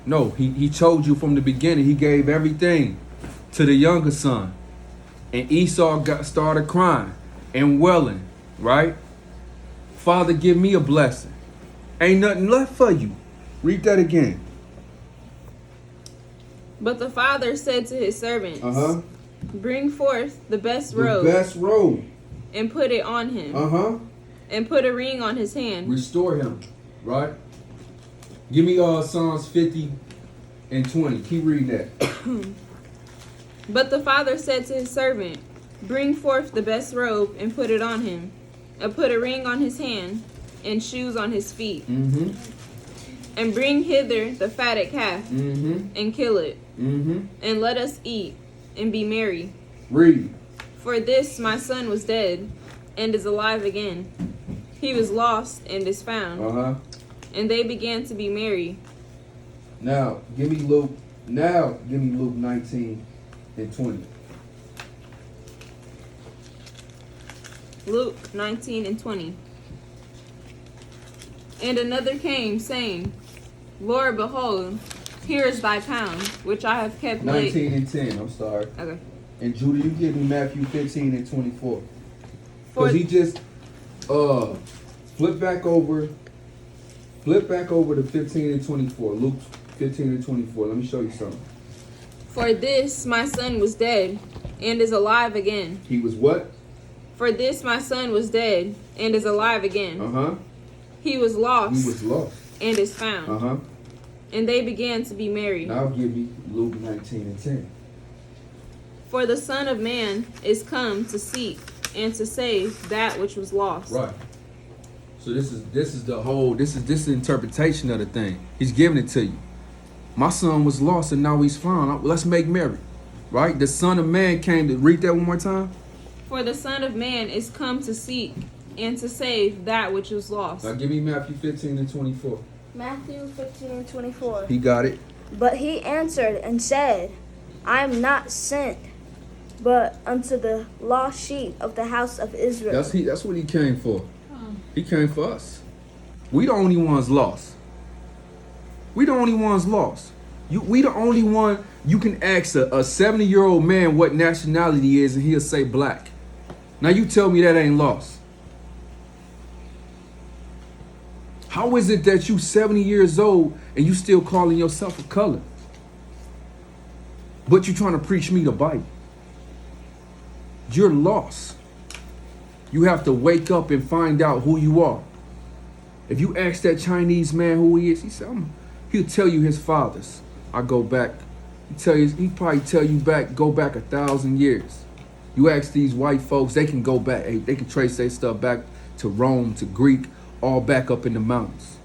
No, he chose you from the beginning. He gave everything to the younger son. And Esau started crying and welling, right? Father, give me a blessing. Ain't nothing left for you. Read that again. But the father said to his servants, Uh-huh. Bring forth the best The robe best robe. and put it on him, Uh-huh. and put a ring on his hand. Restore him, right? Give me Psalms 50 and 20. Keep reading that. But the father said to his servant, Bring forth the best robe and put it on him, and put a ring on his hand and shoes on his feet, Mm-hmm. and bring hither the fatted calf Mm-hmm. and kill it, Mm-hmm. and let us eat and be merry. Read. For this my son was dead and is alive again. He was lost and is found. Uh-huh. And they began to be merry. Now, give me Luke 19 and 20. Luke 19 and 20. And another came, saying, Lord, behold, here is thy pound, which I have kept late. 19 and 10, I'm sorry. Okay. And Judah, you give me Matthew 15 and 24. For, Because he just flip back over to 15 and 24. Luke 15 and 24. Let me show you something. for this my son was dead and is alive again. He was what? For this my son was dead and is alive again. Uh-huh. He was lost He was lost. and is found. Uh-huh. And they began to be merry. Now give me Luke 19 and 10. For the Son of Man is come to seek and to save that which was lost. Right. So this is the interpretation of the thing. He's giving it to you. My son was lost and now he's found. Let's make merry. Right? The Son of Man came to read that one more time. For the Son of Man is come to seek and to save that which was lost. Now give me Matthew 15 and 24. Matthew 15 and 24. He got it. But he answered and said, I am not sent, but unto the lost sheep of the house of Israel. That's what he came for. He came for us. We the only ones lost. We the only ones lost. We the only one. You can ask a 70-year-old man what nationality he is, and he'll say black. Now you tell me that ain't lost. How is it that you 70 years old and you still calling yourself a color? But you trying to preach me the Bible? You're lost. You have to wake up and find out who you are. If you ask that Chinese man who he is, he'll tell you his fathers. I go back. He probably tell you go back 1,000 years. You ask these white folks, they can go back. They can trace their stuff back to Rome, to Greek, all back up in the mountains.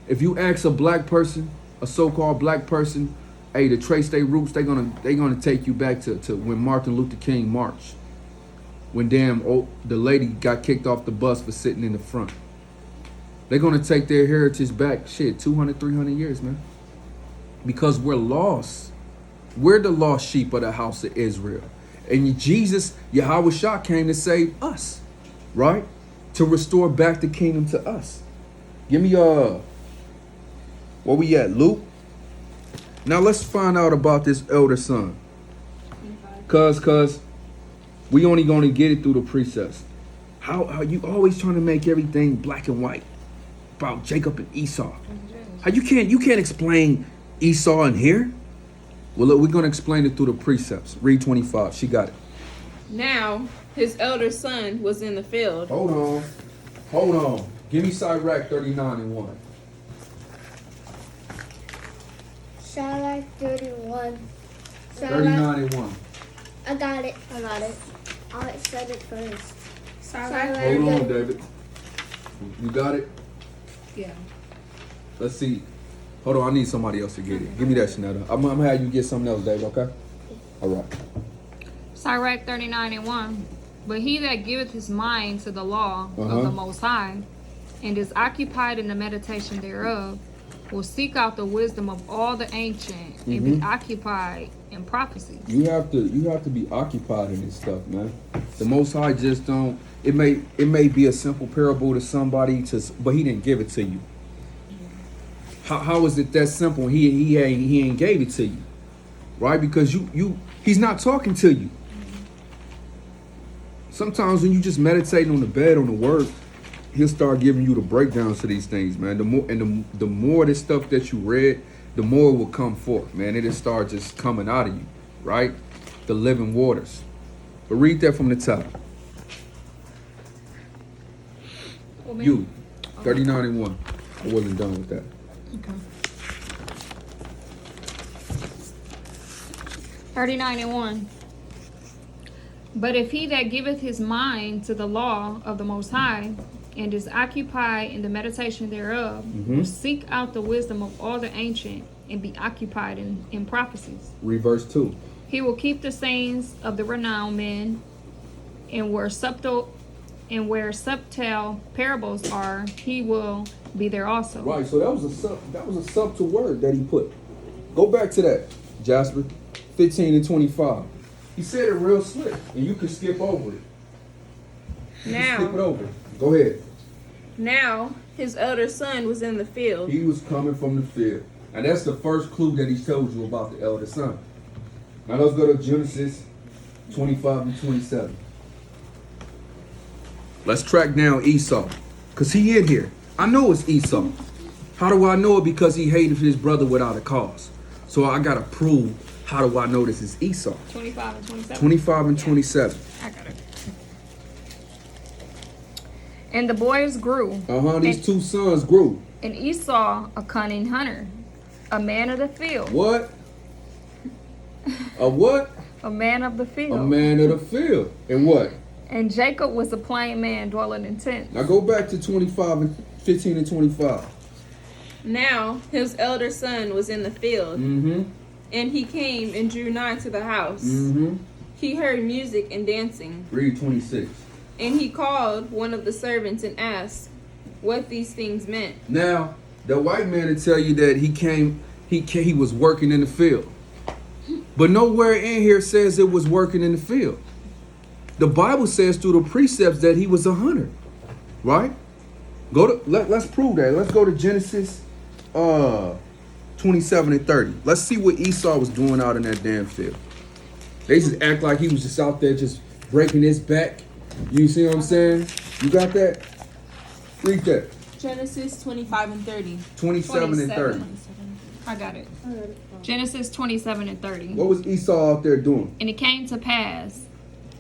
If you ask a black person, a so-called black person, to trace their roots, they're gonna take you back to when Martin Luther King marched. When the lady got kicked off the bus for sitting in the front. They're gonna take their heritage back, 200, 300 years, man. Because we're lost. We're the lost sheep of the house of Israel. And Jesus, Yahweh Shah, came to save us, right? To restore back the kingdom to us. Give me where we at, Luke? Now let's find out about this elder son. Cause we only gonna get it through the precepts. How you always trying to make everything black and white about Jacob and Esau? How you can't explain Esau in here? Well, look, we're gonna explain it through the precepts. Read 25. She got it. Now his elder son was in the field. Hold on. Give me Sirach 39:1. Sirach 31. 39:1. I got it. I said it first. Sirach. Hold on, David. You got it? Yeah. Let's see. Hold on, I need somebody else to get it. Give me that, Shanetta. I'm gonna have you get something else, David, okay? All right. Sirach 39:1. But he that giveth his mind to the law of the Most High, and is occupied in the meditation thereof, will seek out the wisdom of all the ancient, and be occupied in prophecy. You have to be occupied in this stuff, man. The Most High just don't. It may be a simple parable to somebody, but He didn't give it to you. How is it that simple? He ain't gave it to you, right? Because He's not talking to you. Sometimes when you just meditating on the bed on the Word, He'll start giving you the breakdowns to these things, man. The more this stuff that you read, the more it will come forth, man. It'll start just coming out of you, right? The living waters. But read that from the top. You, 39:1. I wasn't done with that. Okay. 39:1. But if he that giveth his mind to the law of the Most High, and is occupied in the meditation thereof, will seek out the wisdom of all the ancient, and be occupied in prophecies. Read verse 2. He will keep the sayings of the renowned men, and where subtle parables are, he will be there also. Right, so that was a subtle word that he put. Go back to that, Jasper, 15 and 25. He said it real slick, and you can skip over it. Skip it over. Go ahead. Now his elder son was in the field. He was coming from the field. And that's the first clue that he told you about the elder son. Now let's go to Genesis 25 and 27. Let's track down Esau. Because he in here. I know it's Esau. How do I know it? Because he hated his brother without a cause. So I got to prove, how do I know this is Esau? 25 and 27. 25 and 27. I got it. And the boys grew. These two sons grew. And Esau, a cunning hunter, a man of the field. What? A what? A man of the field. A man of the field. And what? And Jacob was a plain man dwelling in tents. Now go back to 25 and 15 and 25. Now his elder son was in the field. And he came and drew nigh to the house. He heard music and dancing. Read 26. And he called one of the servants and asked what these things meant. Now, the white man will tell you that he was working in the field. But nowhere in here says it was working in the field. The Bible says through the precepts that he was a hunter. Right? Let's prove that. Let's go to Genesis 27 and 30. Let's see what Esau was doing out in that damn field. They just act like he was just out there just breaking his back. You see what I'm saying? You got that? Read that. Genesis 25 and 30. 27 and 30. I got it. Genesis 27 and 30. What was Esau out there doing? And it came to pass,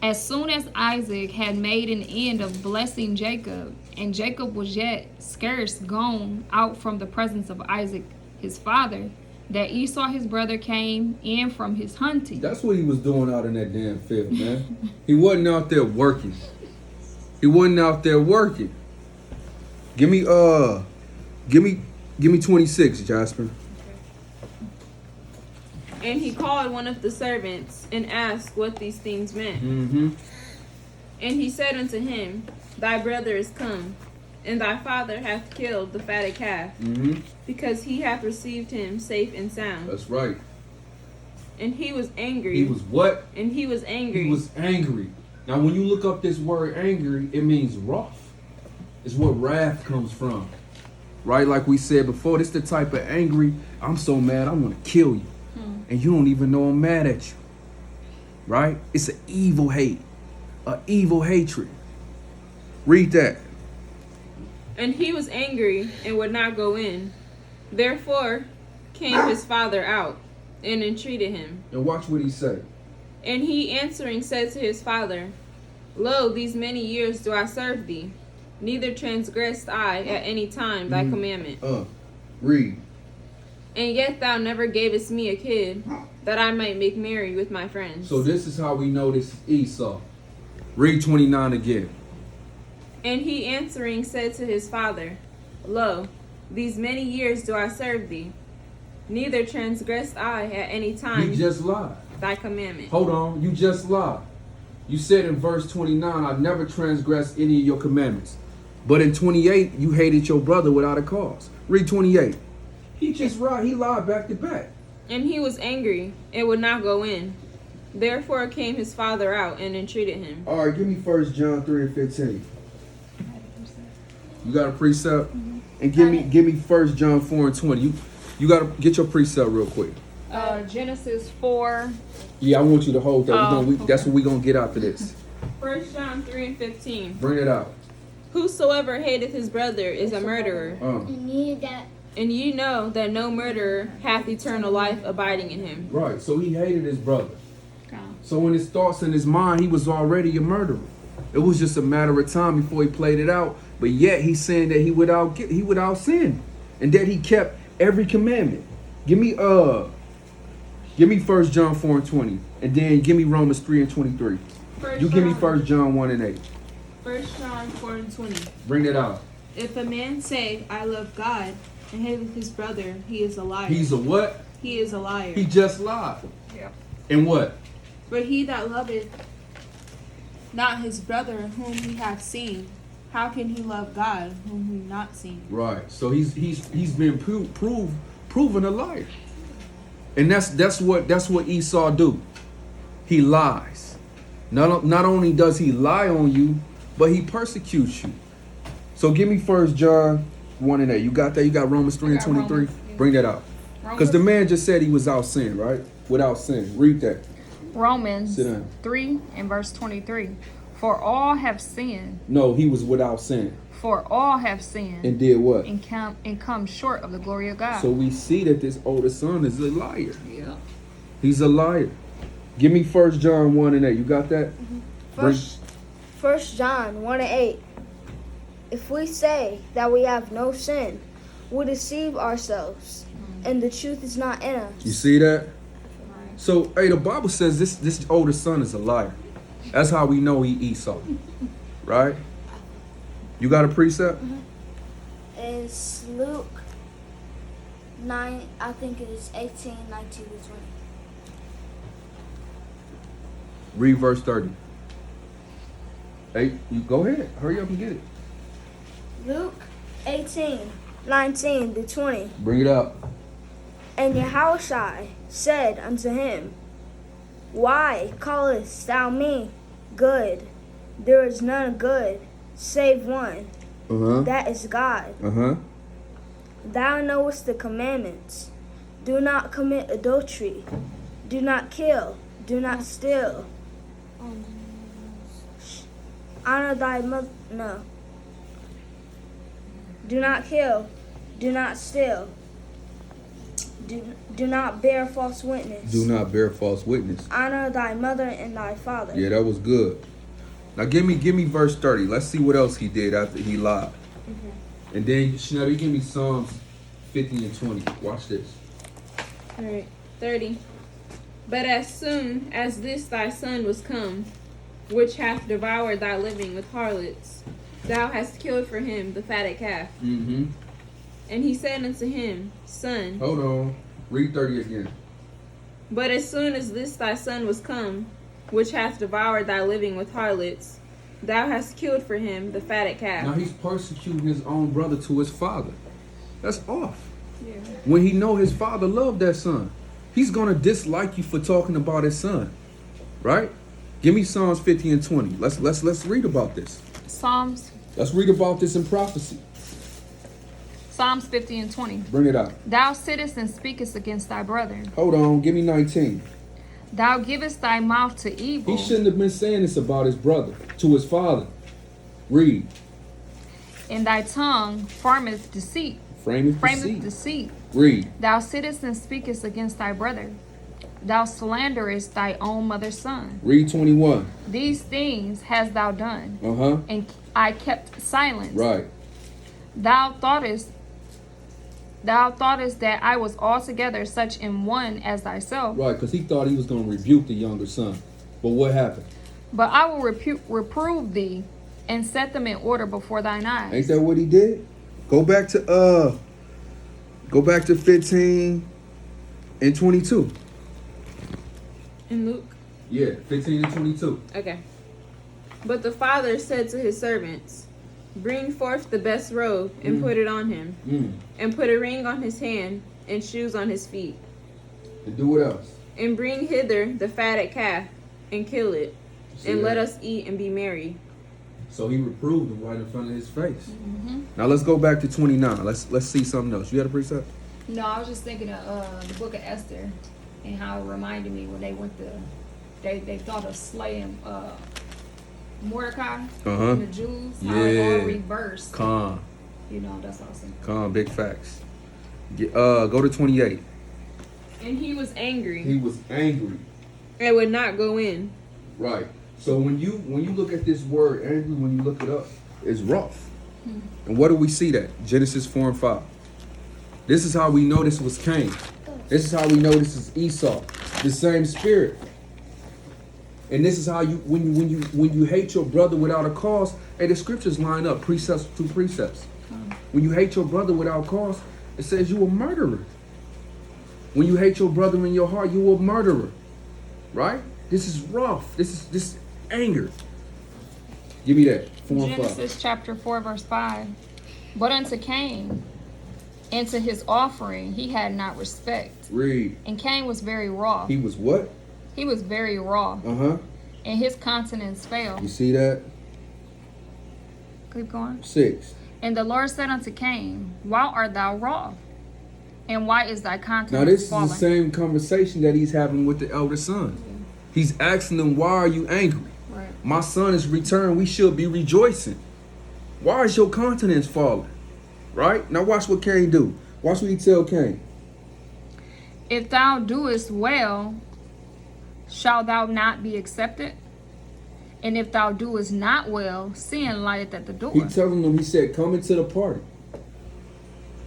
as soon as Isaac had made an end of blessing Jacob, and Jacob was yet scarce gone out from the presence of Isaac his father, that Esau his brother came in from his hunting. That's what he was doing out in that damn field, man. He wasn't out there working. Give me 26, Jasper. And he called one of the servants and asked what these things meant. Mm-hmm. And he said unto him, Thy brother is come, and thy father hath killed the fatted calf, because he hath received him safe and sound. That's right. And he was angry. He was what? And he was angry. He was angry. Now, when you look up this word angry, it means wrath. It's what wrath comes from. Right? Like we said before, this the type of angry, I'm so mad, I want to kill you. And you don't even know I'm mad at you. Right? It's an evil hate. An evil hatred. Read that. And he was angry and would not go in. Therefore came his father out and entreated him. And watch what he said. And he answering said to his father, Lo, these many years do I serve thee, neither transgressed I at any time thy commandment. Read. And yet thou never gavest me a kid, that I might make merry with my friends. So this is how we know this is Esau. Read 29 again. And he answering said to his father, Lo, these many years do I serve thee, neither transgressed I at any time You just lied. thy commandment. Hold on, you just lied. You said in verse 29, I never transgressed any of your commandments. But in 28, you hated your brother without a cause. Read 28. He just lied. He lied back to back. And he was angry and would not go in. Therefore came his father out and entreated him. All right, give me 1 John 3 and 15. You got a precept? And give me 1 John 4 and 20. You got to get your precept real quick. Genesis 4. Yeah, I want you to hold that. Oh, That's what we're going to get after this. 1 John 3 and 15. Bring it out. Whosoever hateth his brother is a murderer. And you that And ye know that no murderer hath eternal life abiding in him. Right, so he hated his brother. So in his thoughts and his mind, he was already a murderer. It was just a matter of time before he played it out. But yet he's saying that he without sin, and that he kept every commandment. Give me 1 John 4 and 20, and then give me Romans 3 and 23. You give me 1 John 1 and 8. 1 John 4 and 20. Bring it out. If a man say, I love God, and hateth his brother, he is a liar. He's a what? He is a liar. He just lied. Yeah. And what? But he that loveth not his brother whom he hath seen, how can he love God whom he not seen? Right. So he's been proven a liar. And that's what Esau do. He lies. Not only does he lie on you, but he persecutes you. So give me 1 John 1 and 8. You got that? You got Romans 3 and 23? Romans, yeah. Bring that out. Because the man just said he was without sin, right? Without sin. Read that. Romans Sit down. 3 and verse 23. For all have sinned. No, he was without sin. For all have sinned. And did what? And come short of the glory of God. So we see that this older son is a liar. Yeah. He's a liar. Give me 1 John 1 and 8. You got that? First John 1 and 8. If we say that we have no sin, we deceive ourselves, and the truth is not in us. You see that? So, hey, the Bible says this older son is a liar. That's how we know he Esau. Right? You got a precept? is Luke 9, I think it is 18, 19 to 20. Read verse 30. Hey, you go ahead. Hurry up and get it. Luke 18, 19 to 20. Bring it up. And Yahushua said unto him, Why callest thou me good? There is none good, save one, that is God. Thou knowest the commandments. Do not commit adultery. Do not kill. Do not steal. Honor thy mother. No. Do not kill. Do not steal. Do not bear false witness. Do not bear false witness. Honor thy mother and thy father. Yeah, that was good. Now give me verse 30. Let's see what else he did after he lied. And then Chanel, you give me Psalms 50 and 20. Watch this. All right, 30. But as soon as this thy son was come, which hath devoured thy living with harlots, thou hast killed for him the fatted calf. And he said unto him, Son. Hold on. Read 30 again. But as soon as this thy son was come, which hath devoured thy living with harlots, thou hast killed for him the fatted calf. Now he's persecuting his own brother to his father. That's off. Yeah. When he know his father loved that son, he's gonna dislike you for talking about his son, right? Give me Psalms 50 and 20. Let's read about this. Let's read about this in prophecy. Psalms 50 and 20. Bring it out. Thou sittest and speakest against thy brother. Hold on. Give me 19. Thou givest thy mouth to evil. He shouldn't have been saying this about his brother to his father. Read. And thy tongue formeth deceit. Frameth deceit. Read. Thou sittest and speakest against thy brother. Thou slanderest thy own mother's son. Read 21. These things hast thou done, Uh-huh. and I kept silence. Right. Thou thoughtest that I was altogether such in one as thyself. Right, because he thought he was going to rebuke the younger son. But what happened? But I will reprove thee and set them in order before thine eyes. Ain't that what he did? Go back to 15 and 22. In Luke. Yeah, 15 and 22. Okay. But the father said to his servants, bring forth the best robe and put it on him, and put a ring on his hand and shoes on his feet. And do what else? And bring hither the fatted calf and kill it, and let us eat and be merry. So he reproved him right in front of his face. Now let's go back to 29. Let's see something else. You had a precept? No, I was just thinking of the book of Esther and how it reminded me when they went to, they thought of slaying Mordecai and the Jews, how it all reversed. Calm. You know, that's what I was thinking. Calm, big facts. Go to 28. And he was angry He was angry. and would not go in. Right. So when you look at this word angry, when you look it up, it's rough. And what do we see that? Genesis 4 and 5. This is how we know this was Cain. This is how we know this is Esau. The same spirit. And this is how you when you hate your brother without a cause, hey, the scriptures line up precepts to precepts. When you hate your brother without cause, it says you a murderer. When you hate your brother in your heart, you a murderer. Right? This is rough. This is anger. Give me that. 4 and 5. Genesis chapter 4 verse 5. But unto Cain and to his offering he had not respect. Read. And Cain was very wroth. He was what? He was very wroth. Uh-huh. And his countenance fell. You see that? Keep going. 6. And the Lord said unto Cain, why art thou wroth? And why is thy countenance Now this fallen? is the same conversation that he's having with the elder son. He's asking them, why are you angry? Right. My son is returned. We should be rejoicing. Why is your countenance falling? Right? Now watch what Cain do. Watch what he tell Cain. If thou doest well, shalt thou not be accepted? And if thou doest not well, sin lieth at the door. He telling them, he said, come into the party.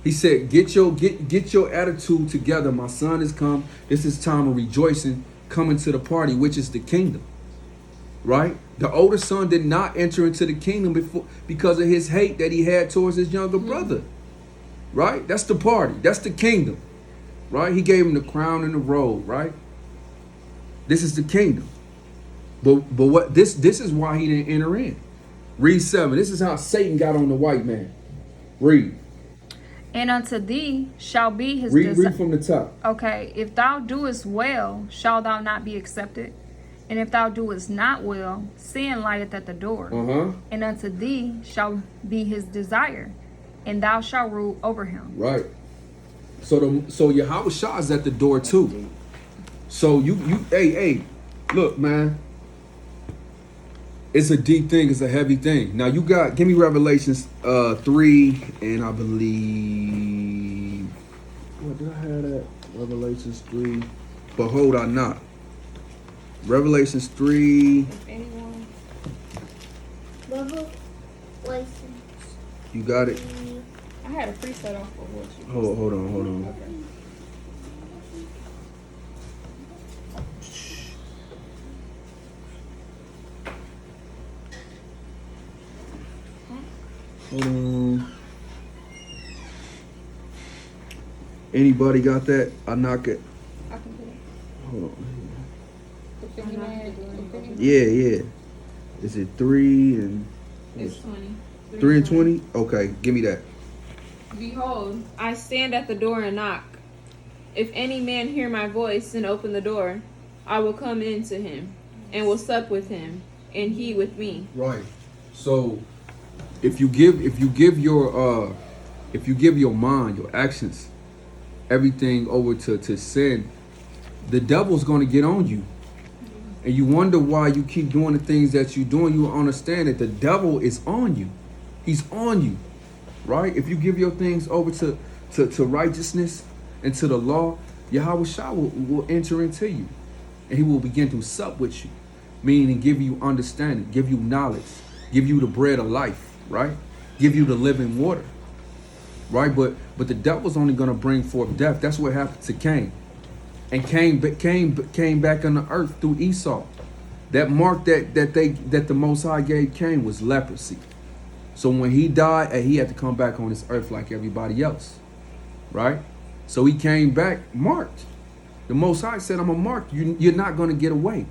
He said, get your attitude together. My son has come. This is time of rejoicing. Come into the party, which is the kingdom. Right? The older son did not enter into the kingdom before because of his hate that he had towards his younger brother. Right? That's the party. That's the kingdom. Right? He gave him the crown and the robe, right? This is the kingdom. But what this is why he didn't enter in. Read 7. This is how Satan got on the white man. Read. And unto thee shall be his Read from the top. Okay, if thou doest well, shall thou not be accepted? And if thou doest not well, sin lieth at the door. Uh-huh. And unto thee shall be his desire, and thou shalt rule over him. Right. So Yahweh Shah is at the door too. So you hey, look, man. It's a deep thing, it's a heavy thing. Now give me Revelations 3 and I believe what did I have that? Revelations 3. Behold, I knock. Revelations 3. If anyone Revelations. You got it? I had a preset off of what you Hold on. Okay. Hold on. Anybody got that? I knock it. I can put it. Hold on. The 59. Yeah. Is it 3 and It's 20. 3 and 20? Okay, give me that. Behold, I stand at the door and knock. If any man hear my voice and open the door, I will come in to him and will sup with him, and he with me. Right. So if you give your mind, your actions, everything over to sin, the devil's going to get on you. and you wonder why you keep doing the things that you're doing, you will understand that the devil is on you. He's on you, right? If you give your things over to righteousness and to the law, Yahweh Shah will enter into you, and he will begin to sup with you, meaning give you understanding, give you knowledge, give you the bread of life, right? Give you the living water, right? But the devil's only going to bring forth death. That's what happened to Cain. And Cain back on the earth through Esau. That mark that the Most High gave Cain was leprosy. So when he died, he had to come back on this earth like everybody else, right? So he came back marked. The Most High said, "I'm a mark. You're not going to get away."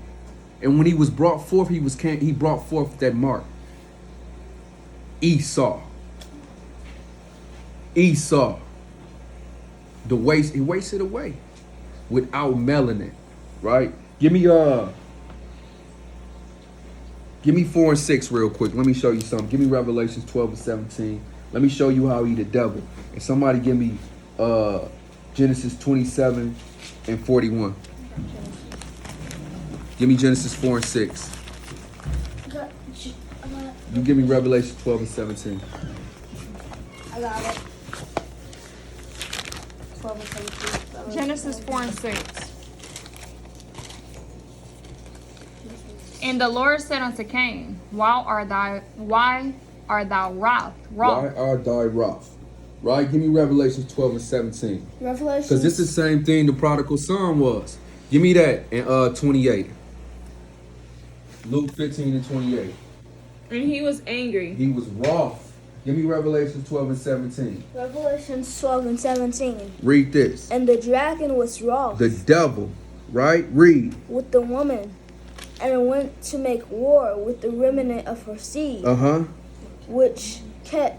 And when he was brought forth, he brought forth that mark. Esau. He wasted away without melanin, right? Give me 4 and 6 real quick. Let me show you something. Give me Revelations 12 and 17. Let me show you how he the devil. And somebody give me Genesis 27 and 41. Give me Genesis 4 and 6. You give me Revelation 12 and 17. I got it. 12 and 17. Genesis 4 and 6. And the Lord said unto Cain, Why art thou wroth? Why art thou wroth? Right? Give me Revelation 12 and 17. Revelation. Because this is the same thing the prodigal son was. Give me that in 28. Luke 15 and 28. And he was angry. He was wroth. Give me Revelation 12 and 17. Revelation 12 and 17. Read this. And the dragon was wroth The devil, right? Read. with the woman, and went to make war with the remnant of her seed, Uh-huh. which keep